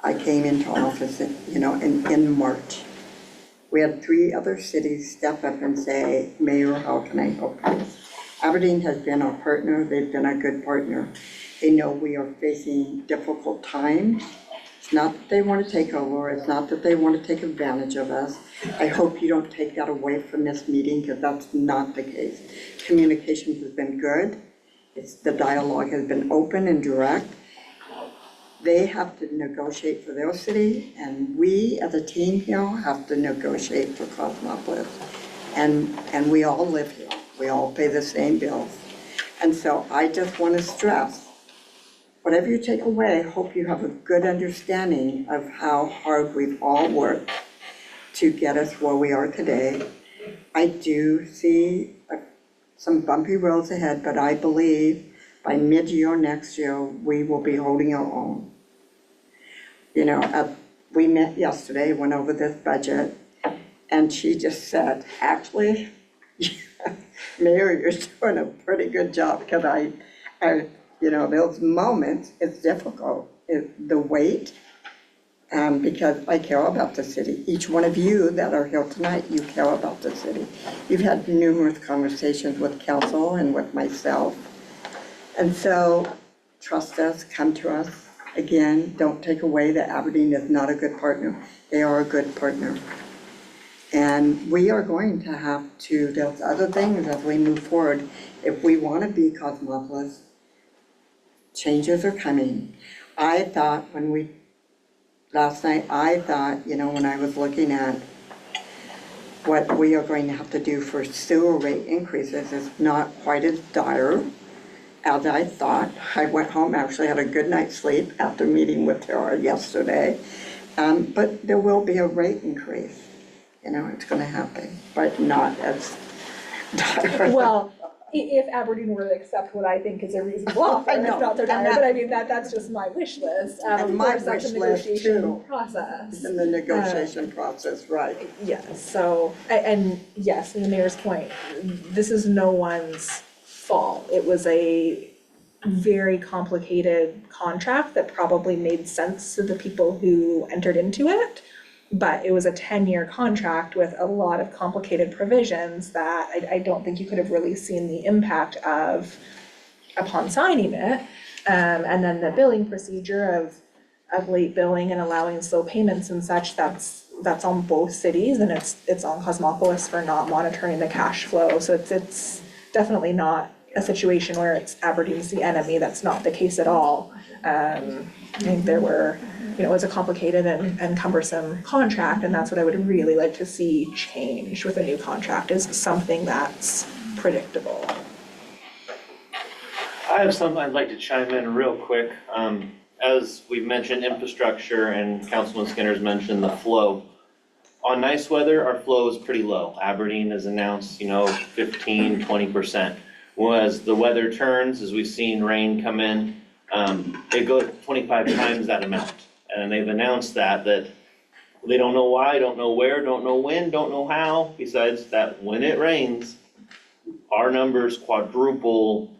I came into office, in March. We had 3 other cities step up and say, Mayor, how can I help you? Aberdeen has been our partner. They've been a good partner. They know we are facing difficult times. It's not that they want to take over. It's not that they want to take advantage of us. I hope you don't take that away from this meeting, because that's not the case. Communication has been good. The dialogue has been open and direct. They have to negotiate for their city, and we as a team here have to negotiate for Cosmopolis. And we all live here. We all pay the same bills. And so I just want to stress, whatever you take away, I hope you have a good understanding of how hard we've all worked to get us where we are today. I do see some bumpy roads ahead, but I believe by mid-year next year, we will be holding our own. We met yesterday, went over this budget, and she just said, actually, Mayor, you're doing a pretty good job, because those moments, it's difficult, the weight, because I care about the city. Each one of you that are here tonight, you care about the city. You've had numerous conversations with council and with myself. And so, trust us, come to us. Again, don't take away that Aberdeen is not a good partner. They are a good partner. And we are going to have to, there's other things as we move forward. If we want to be Cosmopolis, changes are coming. I thought last night, when I was looking at what we are going to have to do for sewer rate increases, is not quite as dire as I thought. I went home, actually had a good night's sleep after meeting with her yesterday. But there will be a rate increase. It's going to happen, but not as dire. Well, if Aberdeen were to accept what I think is a reasonable offer, I it's know, not their and dire, but I mean, that's just my wish list. Of And my course, that's a wish list, negotiation too. process. In the negotiation process, right. Yes, so, and yes, in the mayor's point, this is no one's fault. It was a very complicated contract that probably made sense to the people who entered into it. But it was a 10-year contract with a lot of complicated provisions that I don't think you could have really seen the impact of upon signing it. And then the billing procedure of late billing and allowing slow payments and such, that's on both cities, and it's on Cosmopolis for not monitoring the cash flow. So it's definitely not a situation where it's Aberdeen's the enemy. That's not the case at all. I think there were, it was a complicated and cumbersome contract, and that's what I would really like to see change with a new contract, is something that's predictable. I have something I'd like to chime in real quick. As we've mentioned, infrastructure, and Councilman Skinner's mentioned the flow. On nice weather, our flow is pretty low. Aberdeen has announced, 15, 20%. Well, as the weather turns, as we've seen rain come in, it goes 25 times that amount. And they've announced that they don't know why, don't know where, don't know when, don't know how, besides that when it rains, our numbers quadruple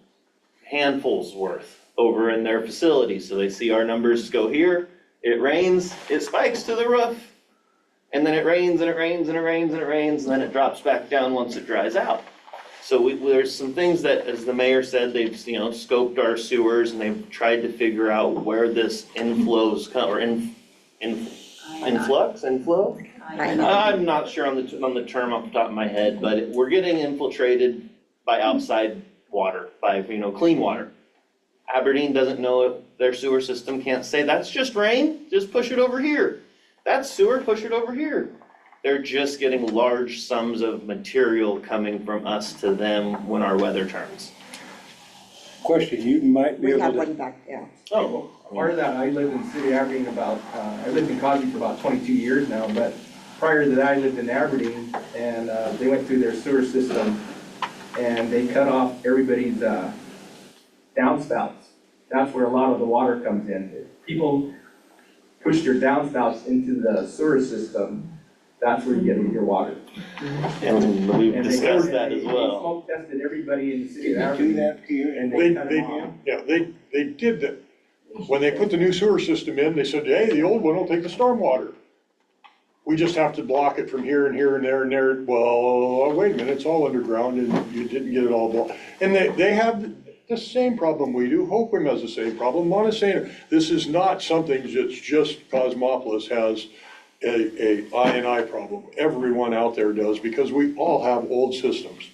handfuls worth over in their facility. So they see our numbers go here, it rains, it spikes to the roof, and then it rains and it rains and it rains and it rains, and then it drops back down once it dries out. So there's some things that, as the mayor said, they've, scoped our sewers, and they've tried to figure out where this inflows come, or inflow? I'm not sure on the term off the top of my head, but we're getting infiltrated by outside water, by, clean water. Aberdeen doesn't know if their sewer system can't say, that's just rain, just push it over here. That's sewer, push it over here. They're just getting large sums of material coming from us to them when our weather turns. Question, you might be We able have to. one back there. Oh, part of that, I lived in the city of Aberdeen I lived in Cosby for about 22 years now, but prior to that, I lived in Aberdeen, and they went through their sewer system, and they cut off everybody's downspouts. That's where a lot of the water comes in. People push their downspouts into the sewer system, that's where you get your water. And we've And they discussed go- that as They well. smoke tested everybody in the city of Did you do Aberdeen, that to you? and they cut They, them off. yeah, they did that. When they put the new sewer system in, they said, hey, the old one will take the stormwater. We just have to block it from here and here and there and there. Well, wait a minute, it's all underground and you didn't get it all blocked. And they have the same problem we do. Hoquiam has the same problem. Montesano, this is not something that's just Cosmopolis has a I&I problem. Everyone out there does, because we all have old systems.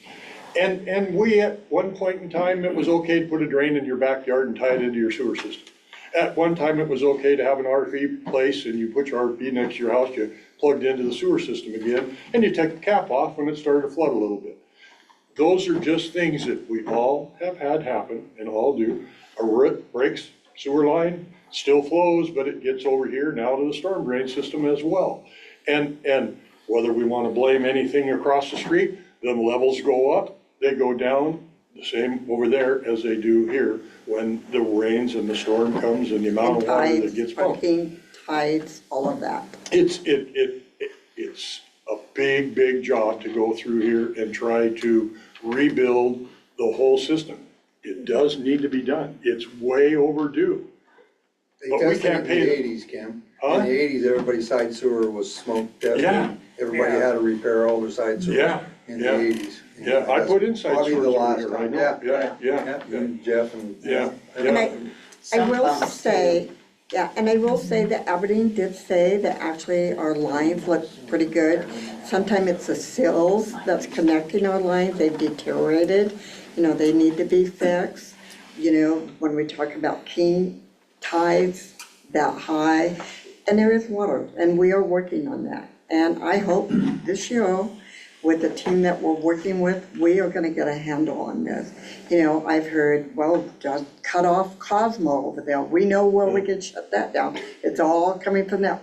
And we, at one point in time, it was okay to put a drain in your backyard and tie it into your sewer system. At one time, it was okay to have an RV place, and you put your RV next to your house, you plugged into the sewer system again, and you take the cap off when it started to flood a little bit. Those are just things that we all have had happen, and all do. A root breaks, sewer line, still flows, but it gets over here now to the storm drain system as well. And whether we want to blame anything across the street, the levels go up, they go down, the same over there as they do here when the rains and the storm comes and the amount of water that gets pumped. Parking, tides, all of that. It's a big job to go through here and try to rebuild the whole system. It does need to be done. It's way overdue. They But we tested it can't in pay the them. eighties, Kim. Huh? In the eighties, everybody's side sewer was smoke tested. Yeah. Everybody had to repair all their side sewer. Yeah, In the yeah. eighties. Yeah, I put inside Probably sewers the over last here, I time, know, yeah. yeah. You and Jeff and. Yeah, And I Some will bumps say, yeah, and I will say that Aberdeen did say that actually our lines look pretty good. Sometimes it's the sills that's connecting our lines, they've deteriorated, they need to be fixed. When we talk about king tides that high, and there is water, and we are working on that. And I hope this year, with the team that we're working with, we are gonna get a handle on this. I've heard, well, just cut off Cosmo over there. We know where we can shut that down. It's all coming from that.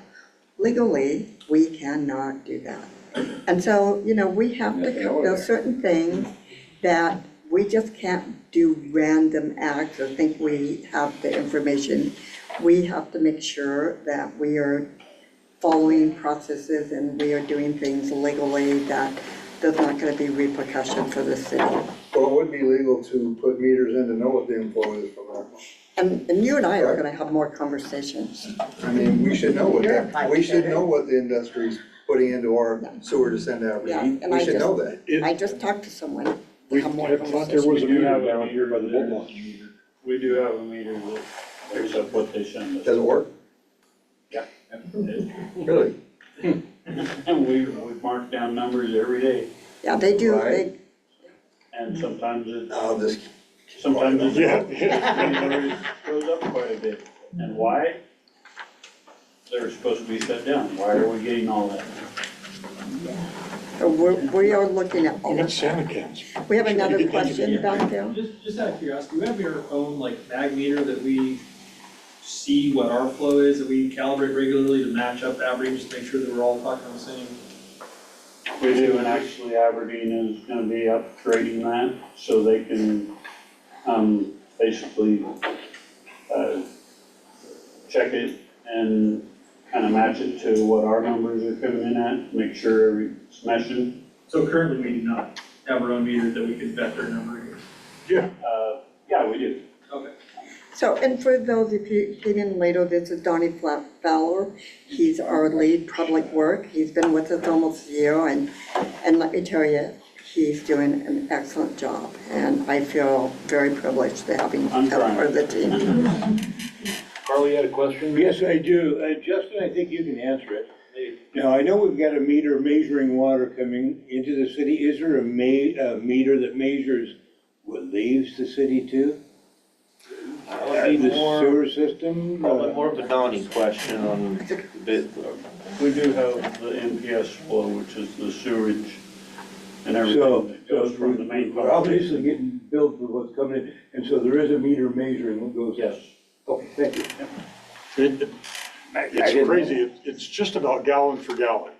Legally, we cannot do that. And so, we have to, there's certain things that we just can't do random acts or think we have the information. We have to make sure that we are following processes and we are doing things legally that there's not gonna be repercussion for the city. Well, it would be legal to put meters in to know what the inflow is from there. And you and I are gonna have more conversations. I mean, we should know what You're a that, pipe we should fitter. know what the industry's putting into our sewer to send to Yeah, Aberdeen. and We I should just- know that. I just talked to someone, We have more had thought there conversations. was a We do meter have a down here by the boat meter launch. We do have a meter that picks up what they send us. Does it work? Really? And we mark down numbers every day, Yeah, they do, Right. and sometimes No, this. sometimes Yeah. it goes up quite a bit. And why? They're supposed to be shut down. Why are we getting all that? so we are looking at Oh, all that's of Santa that. cans. We have another question back there? Just out of curiosity, we have our own like mag meter that we see what our flow is, that we calibrate regularly to match up Aberdeen, just to make sure that we're all talking the same. We do, and actually Aberdeen is gonna be upgrading that, so they can, basically, check it and kind of match it to what our numbers are coming in at, make sure it's meshing. So currently, we do not have our own meter that we can vet their number against. Yeah, we do. Okay. So, and for those, if you came in later, this is Donnie Fowler. He's our lead public work. He's been with us almost a year, and let me tell you, he's doing an excellent job. And I feel very privileged to have him I'm as part of the team. Carly had a question? Yes, I do. Justin, I think you can answer it. Now, I know we've got a meter measuring water coming into the city. Is there a meter that measures what leaves the city too? That would be The more, sewer system? probably more of a Donnie question on bit. We do have the NPS flow, which is the sewage and So, everything that goes from the main we're pump. obviously getting billed for what's coming in, and so there is a meter measuring what goes. Yes. Okay, thank you. I It's didn't crazy, know. it's just about gallon for gallon.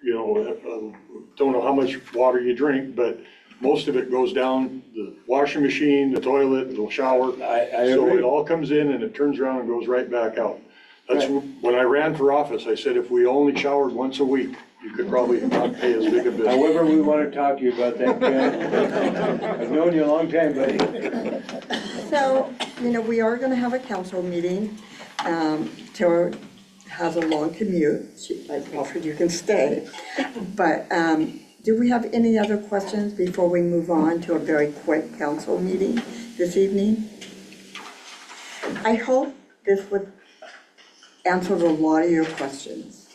You know, don't know how much water you drink, but most of it goes down the washing machine, the toilet, the shower. I So agree. it all comes in and it turns around and goes right back out. That's, Right. when I ran for office, I said if we only showered once a week, you could probably not pay as big a bill. However, we want to talk to you about that, Ken. I've known you a long time, buddy. So, we are gonna have a council meeting. Tara has a long commute. I offered you can stay. But, do we have any other questions before we move on to a very quick council meeting this evening? I hope this would answer a lot of your questions.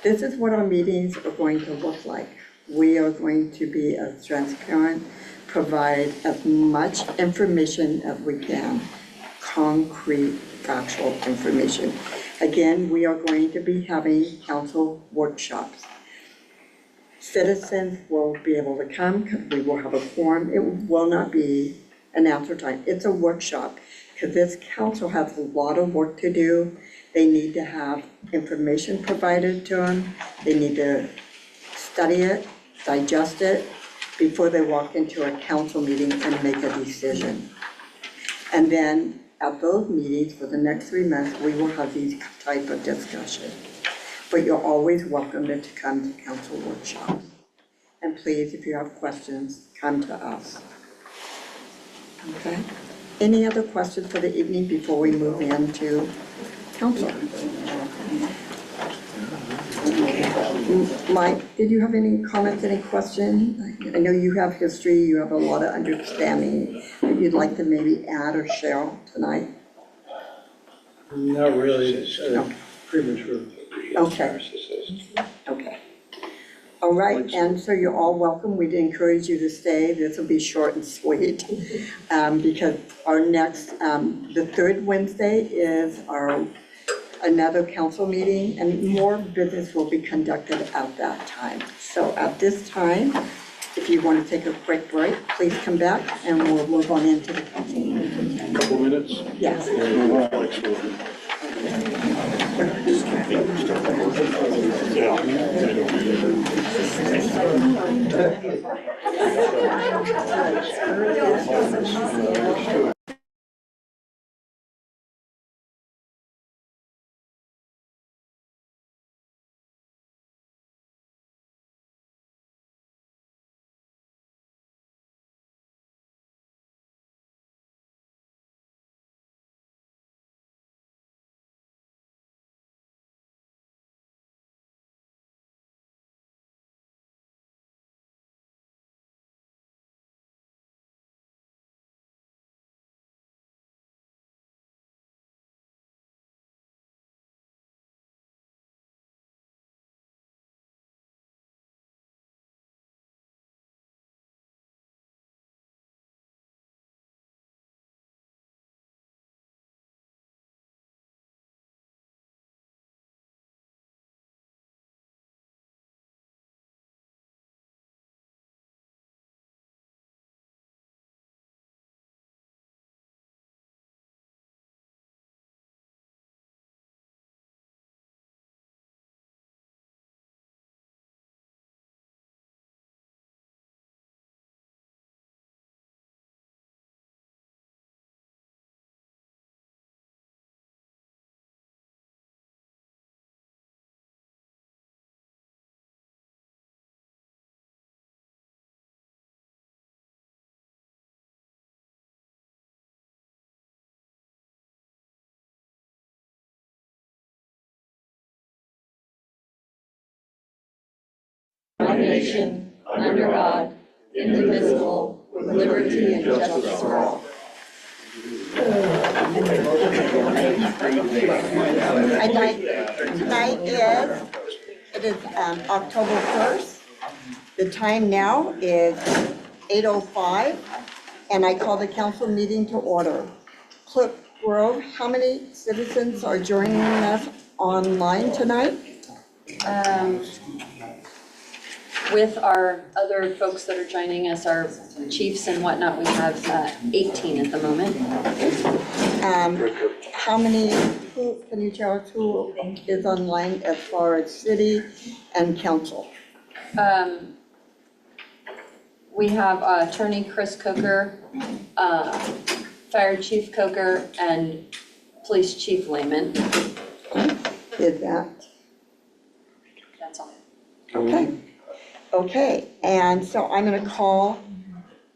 This is what our meetings are going to look like. We are going to be as transparent, provide as much information as we can, concrete, factual information. Again, we are going to be having council workshops. Citizens will be able to come, we will have a forum. It will not be an answer time. It's a workshop, because this council has a lot of work to do. They need to have information provided to them. They need to study it, digest it, before they walk into a council meeting and make a decision. And then at those meetings for the next 3 months, we will have these type of discussions. But you're always welcome to come to council workshops. And please, if you have questions, come to us. Okay? Any other questions for the evening before we move into council? Mike, did you have any comments, any questions? I know you have history, you have a lot of understanding that you'd like to maybe add or share tonight? Not really, it's premature. Okay. Okay. All right, and so you're all welcome. We'd encourage you to stay. This will be short and sweet. Because our next, the third Wednesday is another council meeting, and more business will be conducted at that time. So at this time, if you want to take a quick break, please come back and we'll move on into the council meeting. Couple minutes? Yes. Yeah. one nation, under God, indivisible, with liberty and justice for all. Tonight it is October 1st. The time now is 8:05, and I call the council meeting to order. Clerk Grove, how many citizens are joining us online tonight? With our other folks that are joining us, our chiefs and whatnot, we have 18 at the moment. How many, can you tell us who is online as far as city and council? We have Attorney Chris Coker, Fire Chief Coker, and Police Chief Lehman. Is that, That's all. okay. Okay, and so I'm gonna call,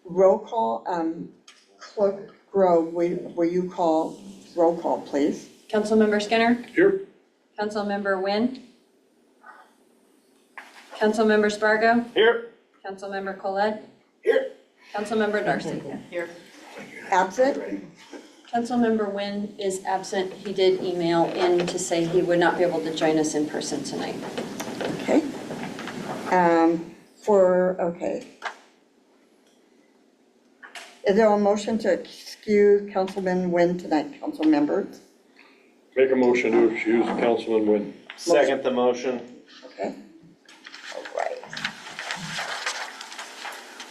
roll call, Clerk Grove, will you call, roll call, please? Councilmember Skinner? Here. Councilmember Wynn? Councilmember Spargo? Here. Councilmember Colette? Here. Councilmember Darcy? Absent? Councilmember Wynn is absent. He did email in to say he would not be able to join us in person tonight. Okay. Okay. Is there a motion to excuse Councilman Wynn tonight, council members? Make a motion to excuse Councilman Wynn. Second the motion. Okay. All right.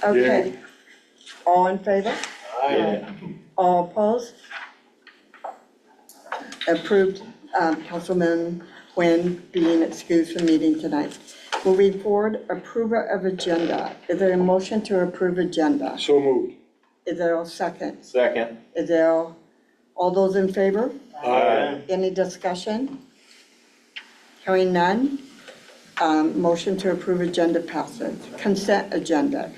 Okay. All in favor? Aye. All opposed? Approved, Councilman Wynn being excused from meeting tonight. Moving forward, approval of agenda. Is there a motion to approve agenda? So moved. Is there a second? Second. Is there, all those in favor? Aye. Any discussion? Hearing none, motion to approve agenda passes. Consent agenda.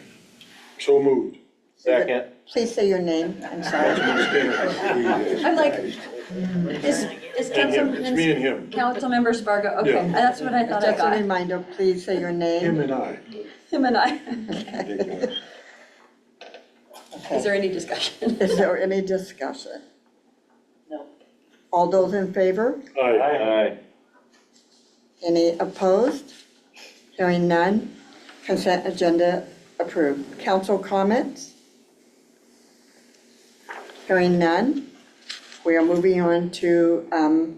So moved. Second. Please say your name, I'm sorry. I'm like, is It's me and him. Councilmember Spargo? Okay, Yeah. that's what I thought I Just a got. reminder, please say your Him name. and I. Him and I. Is Okay. there any discussion? Is there any discussion? No. All those in favor? Aye. Aye. Any opposed? Hearing none, consent agenda approved. Council comments? Hearing none, we are moving on to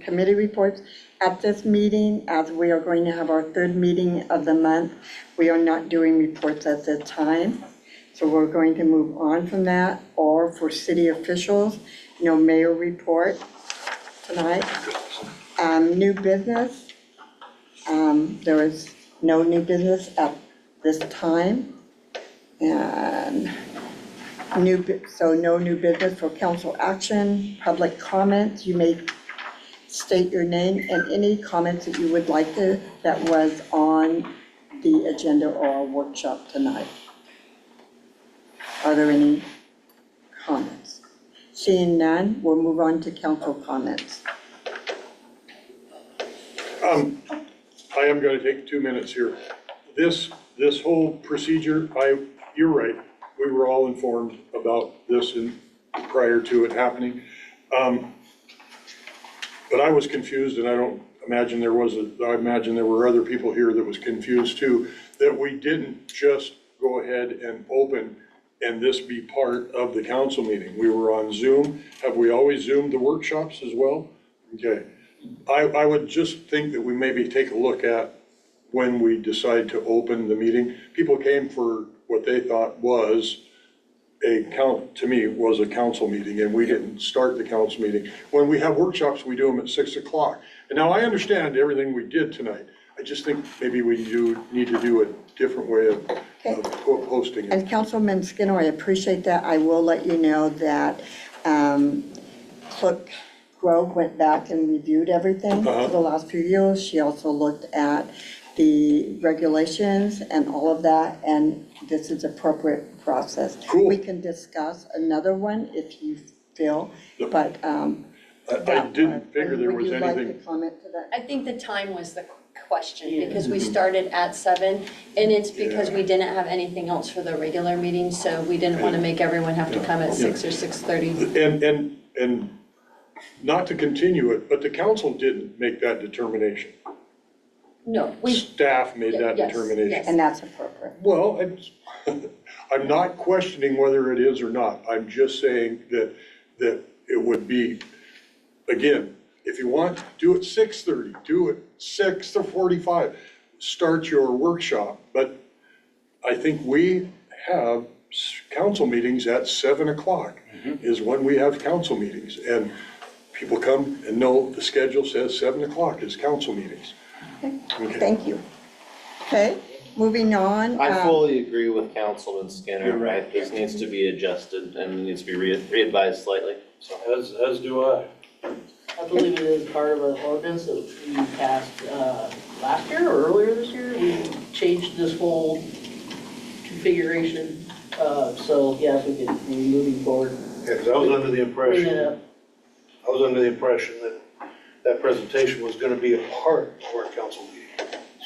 committee reports. At this meeting, as we are going to have our third meeting of the month, we are not doing reports at this time. So we're going to move on from that, or for city officials, no mayor report tonight. New business, there is no new business at this time. And so no new business for council action, public comments. You may state your name and any comments that you would like to, that was on the agenda or workshop tonight. Are there any comments? Seeing none, we'll move on to council comments. I am gonna take 2 minutes here. This whole procedure, you're right, we were all informed about this prior to it happening. But I was confused, and I imagine there were other people here that was confused too, that we didn't just go ahead and open and this be part of the council meeting. We were on Zoom. Have we always Zoomed the workshops as well? Okay. I would just think that we maybe take a look at when we decide to open the meeting. People came for what they thought was a council meeting, and we didn't start the council meeting. When we have workshops, we do them at 6 o'clock. And now I understand everything we did tonight. I just think maybe we need to do a different way of posting it. And Councilman Skinner, I appreciate that. I will let you know that Clerk Grove went back and reviewed everything for the last few years. She also looked at the regulations and all of that, and this is appropriate process. Cool. We can discuss another one if you feel, but I didn't figure there was Would you like anything. to comment to that? I think the time was the question, Yeah. because we started at 7, and it's because we didn't have anything else for the regular meeting, so we didn't want to make everyone have to come at 6 or 6:30. And not to continue it, but the council didn't make that determination. No, we, Staff made that Yes, determination. yes. And that's appropriate. Well, I'm not questioning whether it is or not. I'm just saying that it would be, again, if you want, do it 6:30, do it 6:45. Start your workshop, but I think we have council meetings at 7 o'clock is when we have council meetings. And people come and know the schedule says 7 o'clock is council meetings. Okay. Thank you. Okay, moving on. I fully agree with Councilman Skinner. You're right. This needs to be adjusted and needs to be re-advised slightly, so. As do I. I believe it is part of an ordinance that we passed last year or earlier this year. We changed this whole configuration, so yes, we could be moving forward. Yeah, because I was under the Bring it up. impression that that presentation was gonna be a part of our council meeting.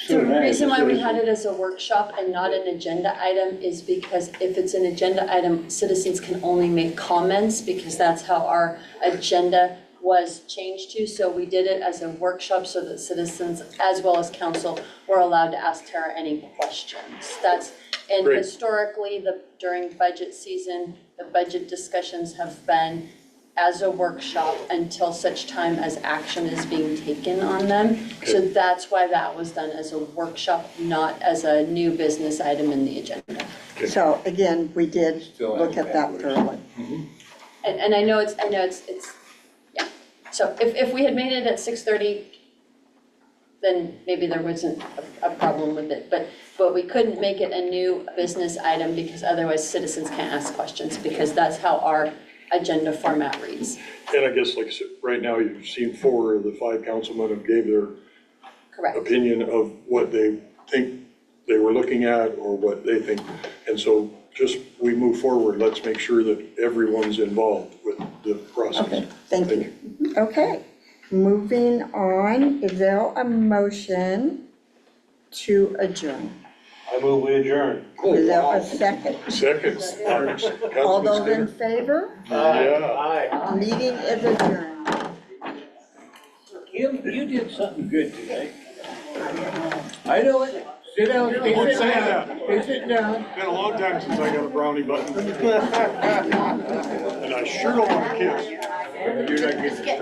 the reason why we had it as a workshop and not an agenda item is because if it's an agenda item, citizens can only make comments, because that's how our agenda was changed to. So we did it as a workshop so that citizens, as well as council, were allowed to ask Tara any questions. And Great. historically, during budget season, the budget discussions have been as a workshop until such time as action is being taken on them. So that's why that was done as a workshop, not as a new business item in the agenda. So again, we did Still look at that thoroughly. And I know it's, yeah. So if we had made it at 6:30, then maybe there wasn't a problem with it. But we couldn't make it a new business item because otherwise citizens can't ask questions, because that's how our agenda format reads. And I guess, like I said, right now, you've seen 4 of the 5 councilmen have gave their Correct. opinion of what they think they were looking at or what they think. And so just, we move forward, let's make sure that everyone's involved with the process. Okay, thank you. Okay, moving on, is there a motion to adjourn? I move we adjourn. Is there a second? Second, All Councilman those in Skinner? favor? Yeah. Meeting is adjourned. Kim, you did something good today. I know it. Sit down. Don't say that. Sit down. It's been a long time since I got a brownie button. And I sure don't want a kiss. You're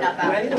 not getting.